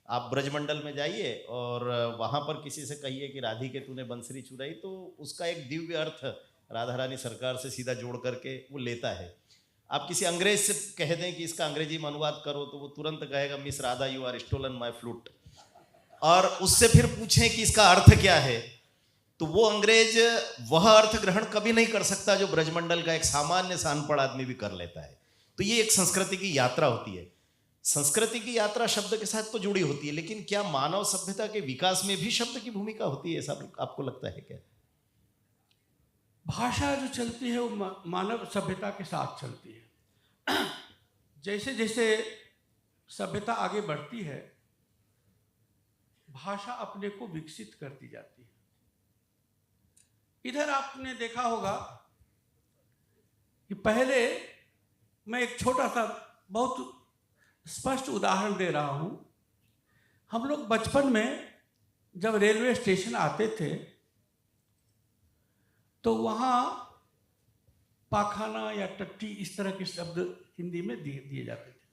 आप ब्रजमंडल में जाइए और वहाँ पर किसी से कहिए कि राधिके तूने बंसरी चुराई, तो उसका एक दिव्य अर्थ राधा रानी सरकार से सीधा जोड़ करके वो लेता है। आप किसी अंग्रेज से कह दें कि इसका अंग्रेजी में अनुवाद करो तो वो तुरंत कहेगा Miss Radha you are stolen my flute, और उससे फिर पूछें कि इसका अर्थ क्या है तो वो अंग्रेज वह अर्थ ग्रहण कभी नहीं कर सकता जो ब्रजमंडल का एक सामान्य सानपढ़ आदमी भी कर लेता है। तो ये एक संस्कृति की यात्रा होती है। संस्कृति की यात्रा शब्द के साथ तो जुड़ी होती है, लेकिन क्या मानव सभ्यता के विकास में भी शब्द की भूमिका होती है, ऐसा आपको लगता है क्या? भाषा जो चलती है वो मानव सभ्यता के साथ चलती है। जैसे जैसे सभ्यता आगे बढ़ती है, भाषा अपने को विकसित करती जाती है। इधर आपने देखा होगा कि पहले, मैं एक छोटा सा बहुत स्पष्ट उदाहरण दे रहा हूं। हम लोग बचपन में जब रेलवे स्टेशन आते थे तो वहाँ पाखाना या टट्टी इस तरह के शब्द हिंदी में दिए जाते थे,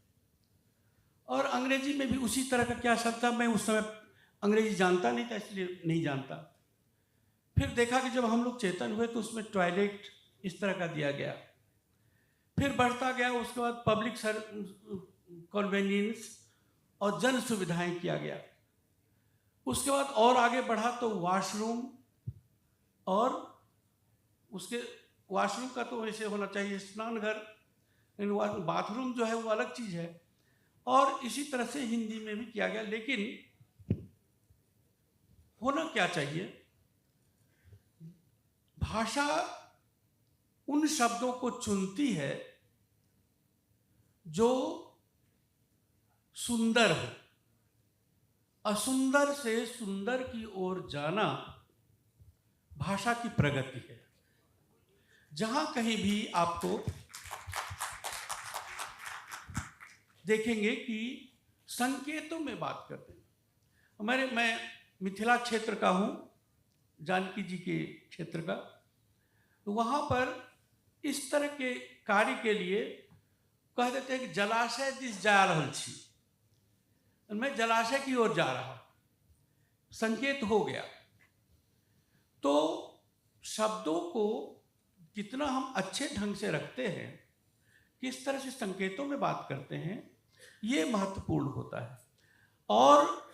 और अंग्रेजी में भी उसी तरह का क्या शब्द था, मैं उस समय अंग्रेजी जानता नहीं था इसलिए नहीं जानता। फिर देखा कि जब हम लोग चेतन हुए तो उसमें टॉयलेट इस तरह का दिया गया। फिर बढ़ता गया, उसके बाद पब्लिक कन्वीनियंस और जन सुविधाएं किया गया। उसके बाद और आगे बढ़ा तो वॉशरूम, और उसके वॉशरूम का तो वैसे होना चाहिए स्नान घर, लेकिन बाथरूम जो है वो अलग चीज़ है। और इसी तरह से हिंदी में भी किया गया। लेकिन होना क्या चाहिए, भाषा उन शब्दों को चुनती है जो सुंदर हो। असुंदर से सुंदर की ओर जाना भाषा की प्रगति है। जहां कहीं भी आपको देखेंगे कि संकेतों में बात करते हैं। मैं मिथिला क्षेत्र का हूं, जानकी जी के क्षेत्र का, तो वहां पर इस तरह के कार्य के लिए कह देते हैं कि जलाशय दिस जा रहल छी, मैं जलाशय की ओर जा रहा हूं, संकेत हो गया। तो शब्दों को कितना हम अच्छे ढंग से रखते हैं, किस तरह से संकेतों में बात करते हैं, ये महत्वपूर्ण होता है। और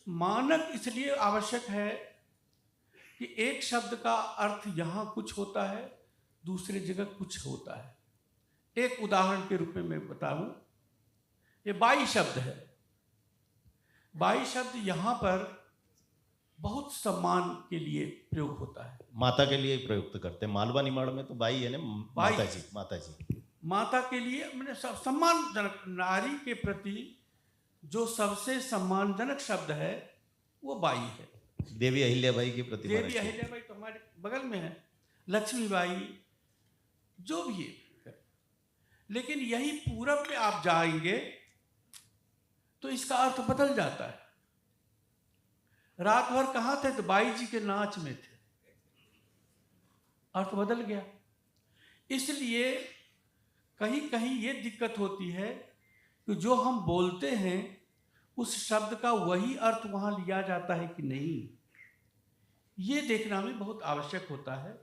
मानक इसलिए आवश्यक है कि एक शब्द का अर्थ यहाँ कुछ होता है, दूसरी जगह कुछ होता है। एक उदाहरण के रूप में मैं बताऊं, ये बाई शब्द है। बाई शब्द यहाँ पर बहुत सम्मान के लिए प्रयोग होता है। माता के लिए प्रयुक्त करते हैं। मालवा निमाड़ में तो बाई है ना, बाई। माता जी, माता जी। माता के लिए मैंने सम्मानजनक, नारी के प्रति जो सबसे सम्मानजनक शब्द है वो बाई है। देवी अहिल्याबाई की प्रतिमा देवी रखी है। अहिल्याबाई तो हमारे बगल में है, लक्ष्मीबाई, जो भी है। लेकिन यही पूरब में आप जाएंगे तो इसका अर्थ बदल जाता है। रात भर कहाँ थे, तो बाई जी के नाच में थे, अर्थ बदल गया। इसलिए कहीं कहीं ये दिक्कत होती है कि जो हम बोलते हैं उस शब्द का वही अर्थ वहां लिया जाता है कि नहीं, ये देखना भी बहुत आवश्यक होता है।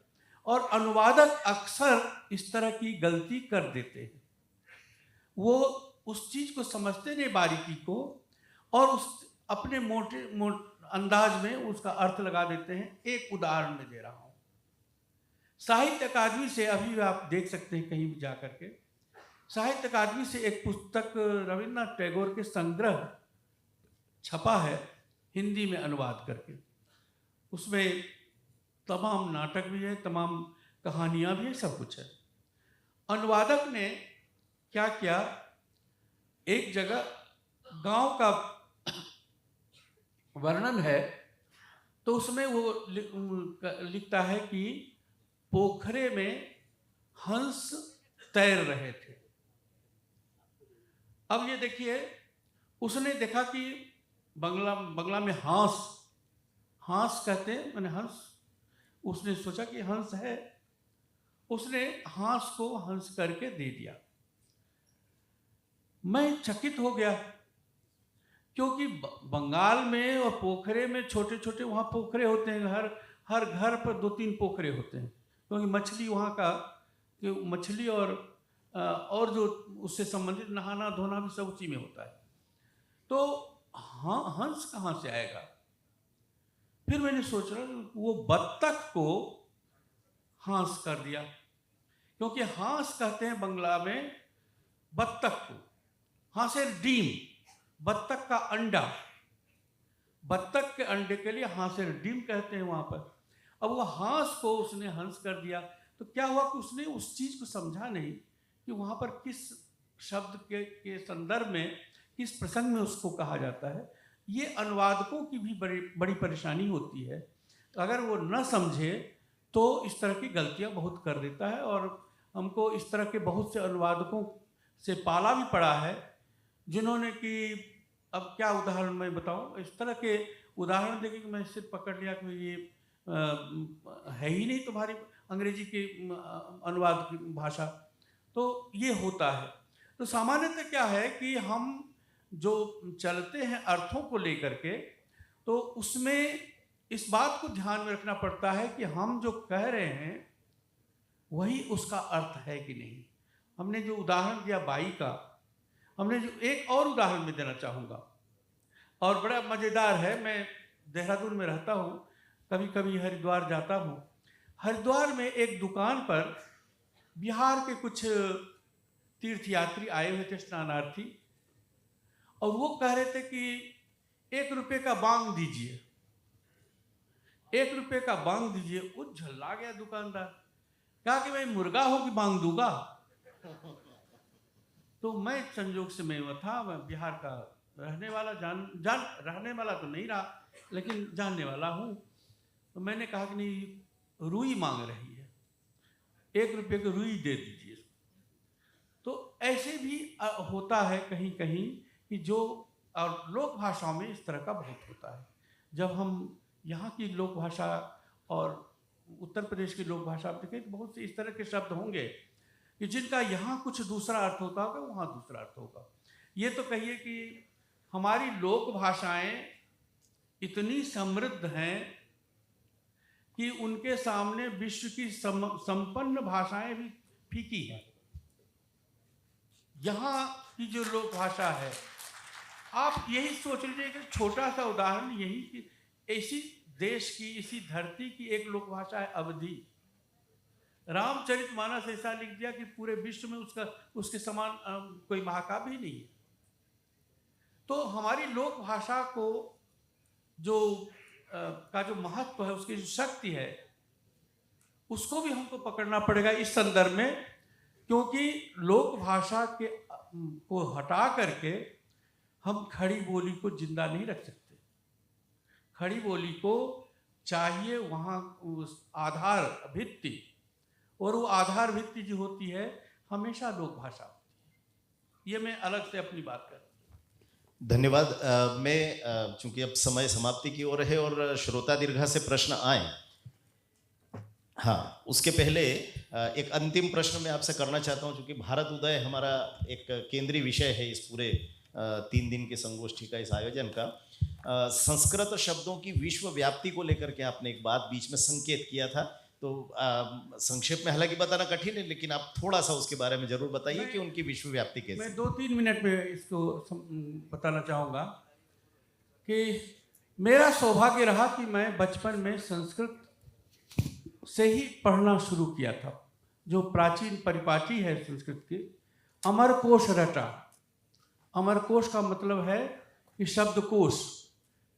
और अनुवादक अक्सर इस तरह की गलती कर देते हैं। वो उस चीज को समझते नहीं, बारीकी को, और उस अपने मोटे अंदाज में उसका अर्थ लगा देते हैं। एक उदाहरण में दे रहा हूं, साहित्य अकादमी से अभी आप देख सकते हैं कहीं भी जाकर के, साहित्य अकादमी से एक पुस्तक रविन्द्रनाथ टैगोर के संग्रह छपा है हिंदी में अनुवाद करके। उसमें तमाम नाटक भी है, तमाम कहानियां भी है, सब कुछ है। अनुवादक ने क्या किया, एक जगह गांव का वर्णन है तो उसमें वो लिखता है कि पोखरे में हंस तैर रहे थे। अब ये देखिए, उसने देखा कि बंगला में हांस कहते हैं, मैंने हंस, उसने सोचा कि हंस है, उसने हांस को हंस करके दे दिया। मैं चकित हो गया, क्योंकि बंगाल में और पोखरे में छोटे छोटे वहाँ पोखरे होते हैं, हर घर पर 2-3 पोखरे होते हैं, क्योंकि मछली वहाँ का, मछली और जो उससे संबंधित नहाना धोना भी सब उसी में होता है। तो हाँ, हंस कहाँ से आएगा? फिर मैंने सोचा वो बत्तख को हांस कर दिया, क्योंकि हांस कहते हैं बंगला में बत्तख को, हांसेर डीम, बत्तख का अंडा, बत्तख के अंडे के लिए हांसेर डीम कहते हैं वहां पर। अब वो हांस को उसने हंस कर दिया, तो क्या हुआ कि उसने उस चीज को समझा नहीं कि वहां पर किस शब्द के संदर्भ में, किस प्रसंग में उसको कहा जाता है। ये अनुवादकों की भी बड़ी परेशानी होती है। अगर वो न समझे तो इस तरह की गलतियां बहुत कर देता है। और हमको इस तरह के बहुत से अनुवादकों से पाला भी पड़ा है, जिन्होंने कि, अब क्या उदाहरण मैं बताऊं, इस तरह के उदाहरण देके कि मैं सिर्फ पकड़ लिया कि ये है ही नहीं तुम्हारी अंग्रेजी की अनुवाद की भाषा। तो ये होता है। तो सामान्यतः क्या है कि हम जो चलते हैं अर्थों को लेकर के, तो उसमें इस बात को ध्यान में रखना पड़ता है कि हम जो कह रहे हैं वही उसका अर्थ है कि नहीं। हमने जो उदाहरण दिया बाई का, हमने जो एक और उदाहरण में देना चाहूँगा, और बड़ा मज़ेदार है। मैं देहरादून में रहता हूँ, कभी कभी हरिद्वार जाता हूँ। हरिद्वार में एक दुकान पर बिहार के कुछ तीर्थयात्री आए हुए थे, स्नानार्थी, और वो कह रहे थे कि 1 रुपये का बांग दीजिए, 1 रुपये का बांग दीजिए। वो झल्ला गया दुकानदार, कहा कि मैं मुर्गा हो कि बांग दूंगा। तो मैं संजोग से मैं था, मैं बिहार का रहने वाला, रहने वाला तो नहीं रहा, लेकिन जानने वाला हूँ। तो मैंने कहा कि नहीं, रुई मांग रही है, 1 रुपये की रुई दे दीजिए। तो ऐसे भी होता है कहीं कहीं कि जो, और लोक भाषाओं में इस तरह का बहुत होता है। जब हम यहाँ की लोक भाषा और उत्तर प्रदेश की लोक भाषा देखें तो बहुत से इस तरह के शब्द होंगे कि जिनका यहाँ कुछ दूसरा अर्थ होता होगा, वहाँ दूसरा अर्थ होगा। ये तो कहिए कि हमारी लोक भाषाएं इतनी समृद्ध हैं कि उनके सामने विश्व की संपन्न भाषाएं भी फीकी हैं। यहाँ की जो लोक भाषा है, आप यही सोच लीजिए कि छोटा सा उदाहरण यही कि इसी देश की, इसी धरती की एक लोक भाषा है अवधी। रामचरितमानस ऐसा लिख दिया कि पूरे विश्व में उसके समान कोई महाकाव्य ही नहीं है। तो हमारी लोक भाषा को जो का जो महत्व है, उसकी जो शक्ति है, उसको भी हमको पकड़ना पड़ेगा इस संदर्भ में, क्योंकि लोक भाषा के को हटा करके हम खड़ी बोली को जिंदा नहीं रख सकते। खड़ी बोली को चाहिए वहाँ उस आधार भित्ति, और वो आधार भित्ति जो होती है हमेशा लोक भाषा होती है। ये मैं अलग से अपनी बात कर रहा हूँ। धन्यवाद। मैं चूंकि अब समय समाप्ति की ओर है और श्रोता दीर्घा से प्रश्न आए, हाँ, उसके पहले एक अंतिम प्रश्न मैं आपसे करना चाहता हूँ, क्योंकि भारत उदय हमारा एक केंद्रीय विषय है इस पूरे 3 दिन के संगोष्ठी का, इस आयोजन का। संस्कृत शब्दों की विश्व व्याप्ति को लेकर के आपने एक बात बीच में संकेत किया था, तो संक्षेप में हालांकि बताना कठिन है, लेकिन आप थोड़ा सा उसके बारे में जरूर बताइए कि उनकी विश्व व्याप्ति कैसे। मैं 2-3 मिनट में इसको बताना चाहूँगा कि मेरा सौभाग्य रहा कि मैं बचपन में संस्कृत से ही पढ़ना शुरू किया था। जो प्राचीन परिपाटी है संस्कृत की, अमरकोश रटा। अमरकोश का मतलब है कि शब्दकोश।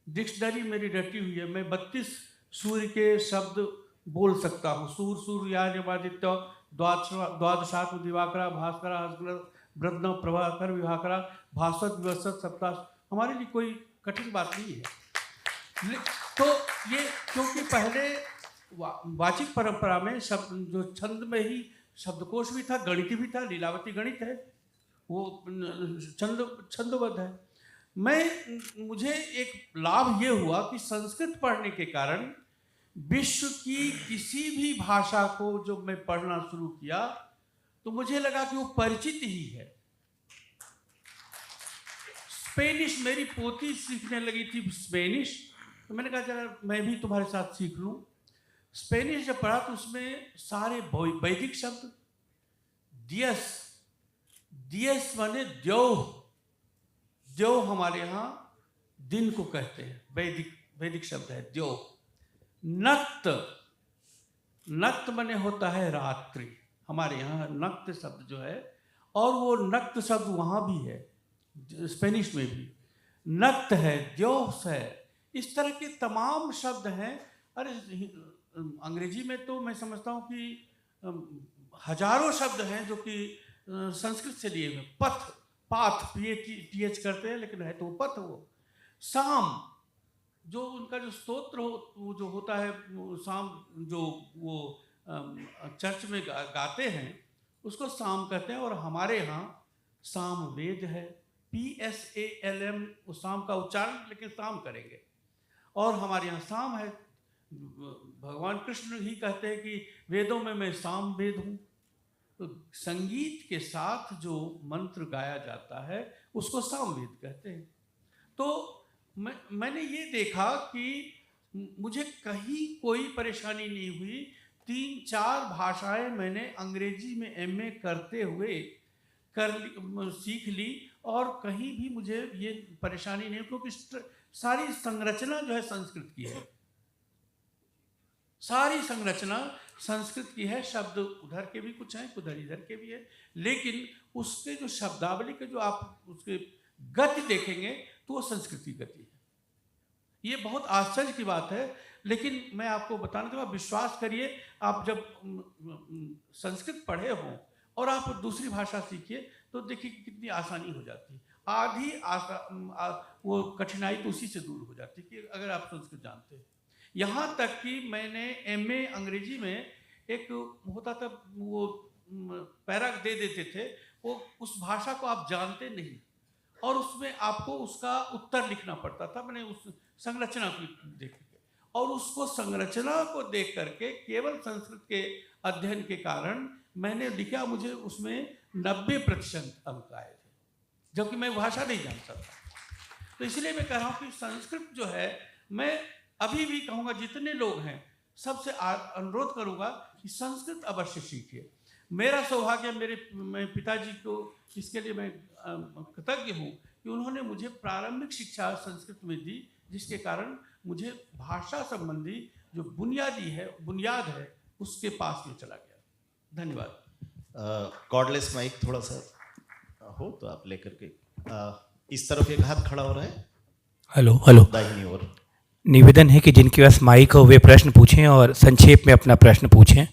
डिक्शनरी मेरी रटी हुई है। मैं 32 सूर्य के शब्द बोल सकता हूँ। सूर्यार्यवादित्य द्वादशात्म दिवाकरा भास्करा हस्कर ब्रद्न प्रभाकर विभाकरा भास्वत विवस्वत सप्ताह। हमारे लिए कोई कठिन बात नहीं है। तो ये क्योंकि पहले वाचिक परंपरा में शब्द जो छंद में ही शब्दकोश भी था, गणित भी था, लीलावती गणित है, वो छंदबद्ध है। मुझे एक लाभ ये हुआ कि संस्कृत पढ़ने के कारण विश्व की किसी भी भाषा को जब मैं पढ़ना शुरू किया तो मुझे लगा कि वो परिचित ही है। स्पेनिश मेरी पोती सीखने लगी थी स्पेनिश, तो मैंने कहा चला मैं भी तुम्हारे साथ सीख लूं। स्पेनिश जब पढ़ा तो उसमें सारे वैदिक शब्द, दियस माने द्यौह, द्यौह हमारे यहाँ दिन को कहते हैं, वैदिक शब्द है द्यौह। नक्त माने होता है रात्रि, हमारे यहाँ नक्त शब्द जो है, और वो नक्त शब्द वहाँ भी है, स्पेनिश में भी नक्त है, द्यौह है, इस तरह के तमाम शब्द हैं। अरे अंग्रेजी में तो मैं समझता हूँ कि हजारों शब्द हैं जो कि संस्कृत से लिए हुए। पाथ PH करते हैं, लेकिन है तो पथ। वो शाम, जो उनका जो स्तोत्र वो जो होता है, शाम जो वो चर्च में गाते हैं उसको शाम कहते हैं। और हमारे यहाँ साम वेद है, PSALM, वो शाम का उच्चारण लेकिन शाम करेंगे। और हमारे यहाँ शाम है, भगवान कृष्ण ही कहते हैं कि वेदों में मैं साम वेद हूँ। तो संगीत के साथ जो मंत्र गाया जाता है उसको सामवेद कहते हैं। तो मैंने ये देखा कि मुझे कहीं कोई परेशानी नहीं हुई। 3-4 भाषाएं मैंने अंग्रेजी में एमए करते हुए सीख ली, और कहीं भी मुझे ये परेशानी नहीं, क्योंकि सारी संरचना जो है संस्कृत की है, सारी संरचना संस्कृत की है। शब्द उधर के भी कुछ हैं, उधर इधर के भी है, लेकिन उसके जो शब्दावली के जो आप उसके गति देखेंगे तो वो संस्कृत की गति है। ये बहुत आश्चर्य की बात है, लेकिन मैं आपको बताना चाहूँगा, विश्वास करिए, आप जब संस्कृत पढ़े हों और आप दूसरी भाषा सीखिए तो देखिए कि कितनी आसानी हो जाती है। आधी वो कठिनाई तो उसी से दूर हो जाती है कि अगर आप संस्कृत जानते हैं। यहाँ तक कि मैंने एमए अंग्रेजी में एक होता था, वो पैरा दे देते थे, वो उस भाषा को आप जानते नहीं और उसमें आपको उसका उत्तर लिखना पड़ता था। मैंने उस संरचना को देख के, और उसको संरचना को देख करके केवल संस्कृत के अध्ययन के कारण मैंने लिखा, मुझे उसमें 90% अंक आए थे, जबकि मैं भाषा नहीं जानता था। तो इसलिए मैं कह रहा हूँ कि संस्कृत जो है, मैं अभी भी कहूँगा जितने लोग हैं सबसे अनुरोध करूँगा कि संस्कृत अवश्य सीखिए। मेरा सौभाग्य, मैं पिताजी को इसके लिए मैं कृतज्ञ हूँ कि उन्होंने मुझे प्रारंभिक शिक्षा संस्कृत में दी, जिसके कारण मुझे भाषा संबंधी जो बुनियाद है उसके पास में चला गया। धन्यवाद। कॉर्डलेस माइक थोड़ा सा हो तो आप लेकर के, इस तरफ एक हाथ खड़ा हो रहा है, हेलो दाहिनी ओर। निवेदन है कि जिनके पास माइक हो वे प्रश्न पूछें और संक्षेप में अपना प्रश्न पूछें।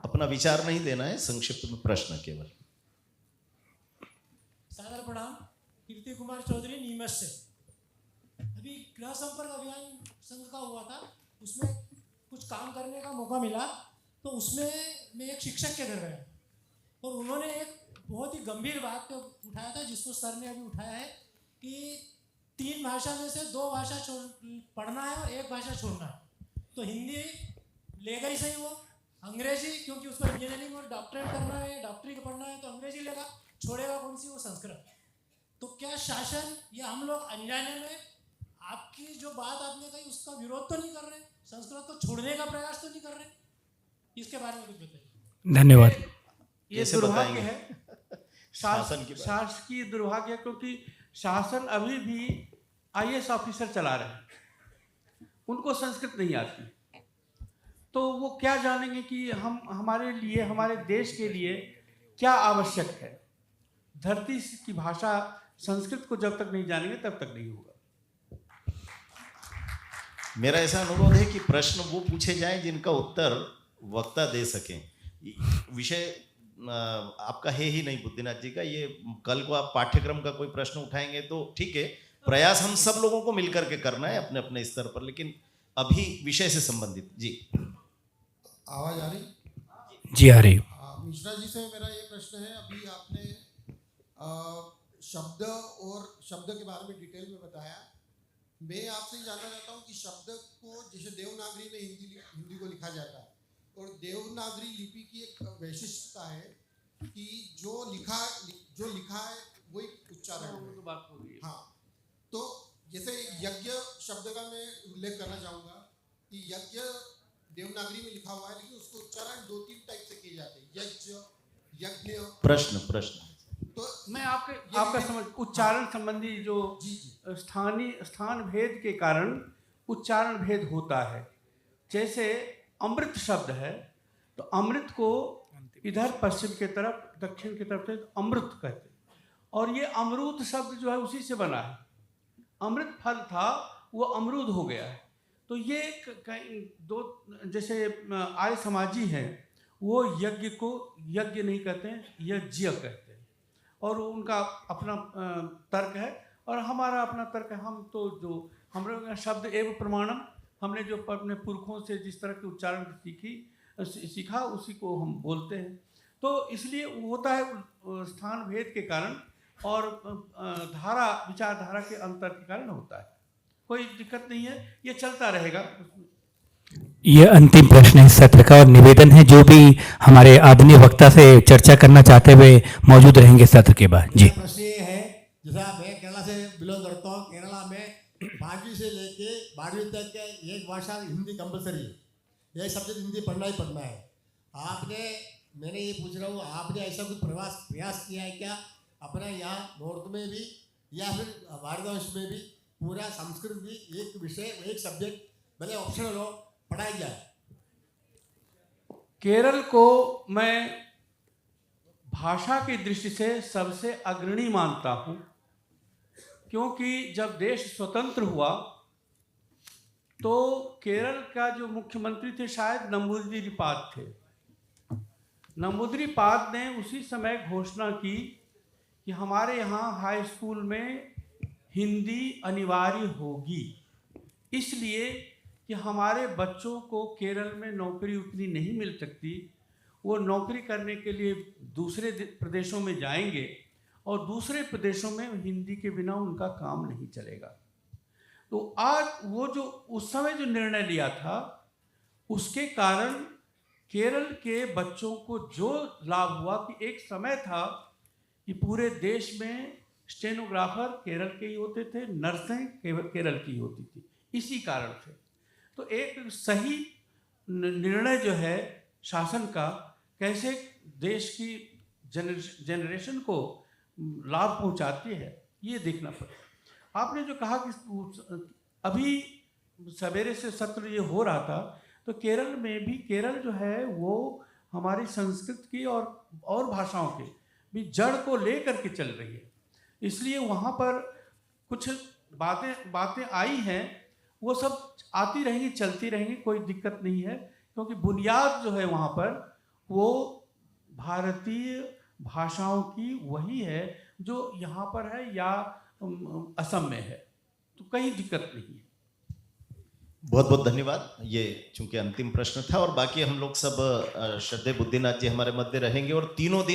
अपना विचार नहीं देना है, संक्षिप्त में प्रश्न केवल। सादर प्रणाम, कीर्ति कुमार चौधरी नीमच से। अभी गृह संपर्क अभियान संघ का हुआ था, उसमें कुछ काम करने का मौका मिला, तो उसमें मैं एक शिक्षक के घर गया और उन्होंने एक बहुत ही गंभीर बात उठाया था, जिसको सर ने अभी उठाया है कि 3 भाषा में से 2 भाषा पढ़ना है और 1 भाषा छोड़ना है। तो हिंदी लेगा ही सही वो, अंग्रेजी क्योंकि उसको इंजीनियरिंग और डॉक्टरेट करना है, डॉक्टरी पढ़ना है तो अंग्रेजी लेगा, छोड़ेगा कौन सी, वो संस्कृत। तो क्या शासन या हम लोग अनजाने में आपकी जो बात आपने कही उसका विरोध तो नहीं कर रहे, संस्कृत को छोड़ने का प्रयास तो नहीं कर रहे? इसके बारे में कुछ बताइए। धन्यवाद। ये दुर्भाग्य है, शासकीय दुर्भाग्य है, क्योंकि शासन अभी भी आईएएस ऑफिसर चला रहे हैं, उनको संस्कृत नहीं आती, तो वो क्या जानेंगे कि हमारे लिए, हमारे देश के लिए क्या आवश्यक है। धरती की भाषा संस्कृत को जब तक नहीं जानेंगे तब तक नहीं होगा। मेरा ऐसा अनुरोध है कि प्रश्न वो पूछे जाएं जिनका उत्तर वक्ता दे सकें। विषय आपका है ही नहीं बुद्धिनाथ जी का, ये कल को आप पाठ्यक्रम का कोई प्रश्न उठाएंगे तो ठीक है, प्रयास हम सब लोगों को मिलकर के करना है अपने अपने स्तर पर, लेकिन अभी विषय से संबंधित। जी आवाज आ रही? जी आ रही। मिश्रा जी से मेरा ये प्रश्न है, अभी आपने शब्द और शब्द के बारे में डिटेल में बताया। मैं आपसे जानना चाहता हूँ कि शब्द को जैसे देवनागरी में हिंदी को लिखा जाता है, और देवनागरी लिपि की एक वैशिष्टता है कि जो लिखा है वही उच्चारण है। हाँ, तो जैसे यज्ञ शब्द का मैं उल्लेख करना चाहूँगा कि यज्ञ देवनागरी में लिखा हुआ है, लेकिन उसको उच्चारण 2-3 टाइप से किए जाते हैं, यज्ञ, यज्ञ। प्रश्न तो मैं आपका समझ, उच्चारण संबंधी जो स्थान भेद के कारण उच्चारण भेद होता है। जैसे अमृत शब्द है, तो अमृत को इधर पश्चिम के तरफ, दक्षिण की तरफ से अमृत कहते हैं, और ये अमरूद शब्द जो है उसी से बना है। अमृत फल था, वो अमरूद हो गया है। तो ये दो, जैसे आर्य समाजी हैं, वो यज्ञ को यज्ञ नहीं कहते हैं, यज्ञ कहते हैं, और उनका अपना तर्क है और हमारा अपना तर्क है। हम तो जो हम लोग शब्द एवं प्रमाणम, हमने जो अपने पुरखों से जिस तरह के उच्चारण सीखा उसी को हम बोलते हैं। तो इसलिए होता है स्थान भेद के कारण और विचारधारा के अंतर के कारण होता है। कोई दिक्कत नहीं है, ये चलता रहेगा। ये अंतिम प्रश्न है इस सत्र का और निवेदन है जो भी हमारे आदरणीय वक्ता से चर्चा करना चाहते हुए मौजूद रहेंगे सत्र के बाद। जी। प्रश्न ये है, जैसा मैं केरला से बिलोंग करता हूँ, केरला में 5वीं से लेके 12वीं तक के एक भाषा हिंदी कंपलसरी है, एक सब्जेक्ट हिंदी पढ़ना ही पढ़ना है। मैंने ये पूछ रहा हूँ, आपने ऐसा कुछ प्रयास किया है क्या अपना यहाँ नॉर्थ में भी या फिर भारतवर्ष में भी पूरा संस्कृत भी एक विषय एक सब्जेक्ट भले ऑप्शनल हो पढ़ाई जाए? केरल को मैं भाषा की दृष्टि से सबसे अग्रणी मानता हूँ, क्योंकि जब देश स्वतंत्र हुआ तो केरल का जो मुख्यमंत्री थे शायद नंबूदिरीपाद थे। नंबूदिरीपाद ने उसी समय घोषणा की कि हमारे यहाँ हाई स्कूल में हिंदी अनिवार्य होगी, इसलिए कि हमारे बच्चों को केरल में नौकरी उतनी नहीं मिल सकती, वो नौकरी करने के लिए दूसरे प्रदेशों में जाएंगे और दूसरे प्रदेशों में हिंदी के बिना उनका काम नहीं चलेगा। तो आज वो जो उस समय जो निर्णय लिया था उसके कारण केरल के बच्चों को जो लाभ हुआ कि एक समय था कि पूरे देश में स्टेनोग्राफर केरल के ही होते थे, नर्सें केरल की होती थी, इसी कारण से। तो एक सही निर्णय जो है शासन का कैसे देश की जनरेशन को लाभ पहुंचाती है ये देखना पड़ेगा। आपने जो कहा कि अभी सवेरे से सत्र ये हो रहा था तो केरल में भी, केरल जो है वो हमारी संस्कृत की और भाषाओं के भी जड़ को लेकर के चल रही है, इसलिए वहाँ पर कुछ बातें आई हैं, वो सब आती रहेंगी चलती रहेंगी, कोई दिक्कत नहीं है, क्योंकि बुनियाद जो है वहाँ पर वो भारतीय भाषाओं की वही है जो यहाँ पर है या असम में है, तो कहीं दिक्कत नहीं है। बहुत बहुत धन्यवाद। ये चूंकि अंतिम प्रश्न था और बाकी हम लोग सब श्रद्धेय बुद्धिनाथ जी हमारे मध्य रहेंगे और तीनों दिन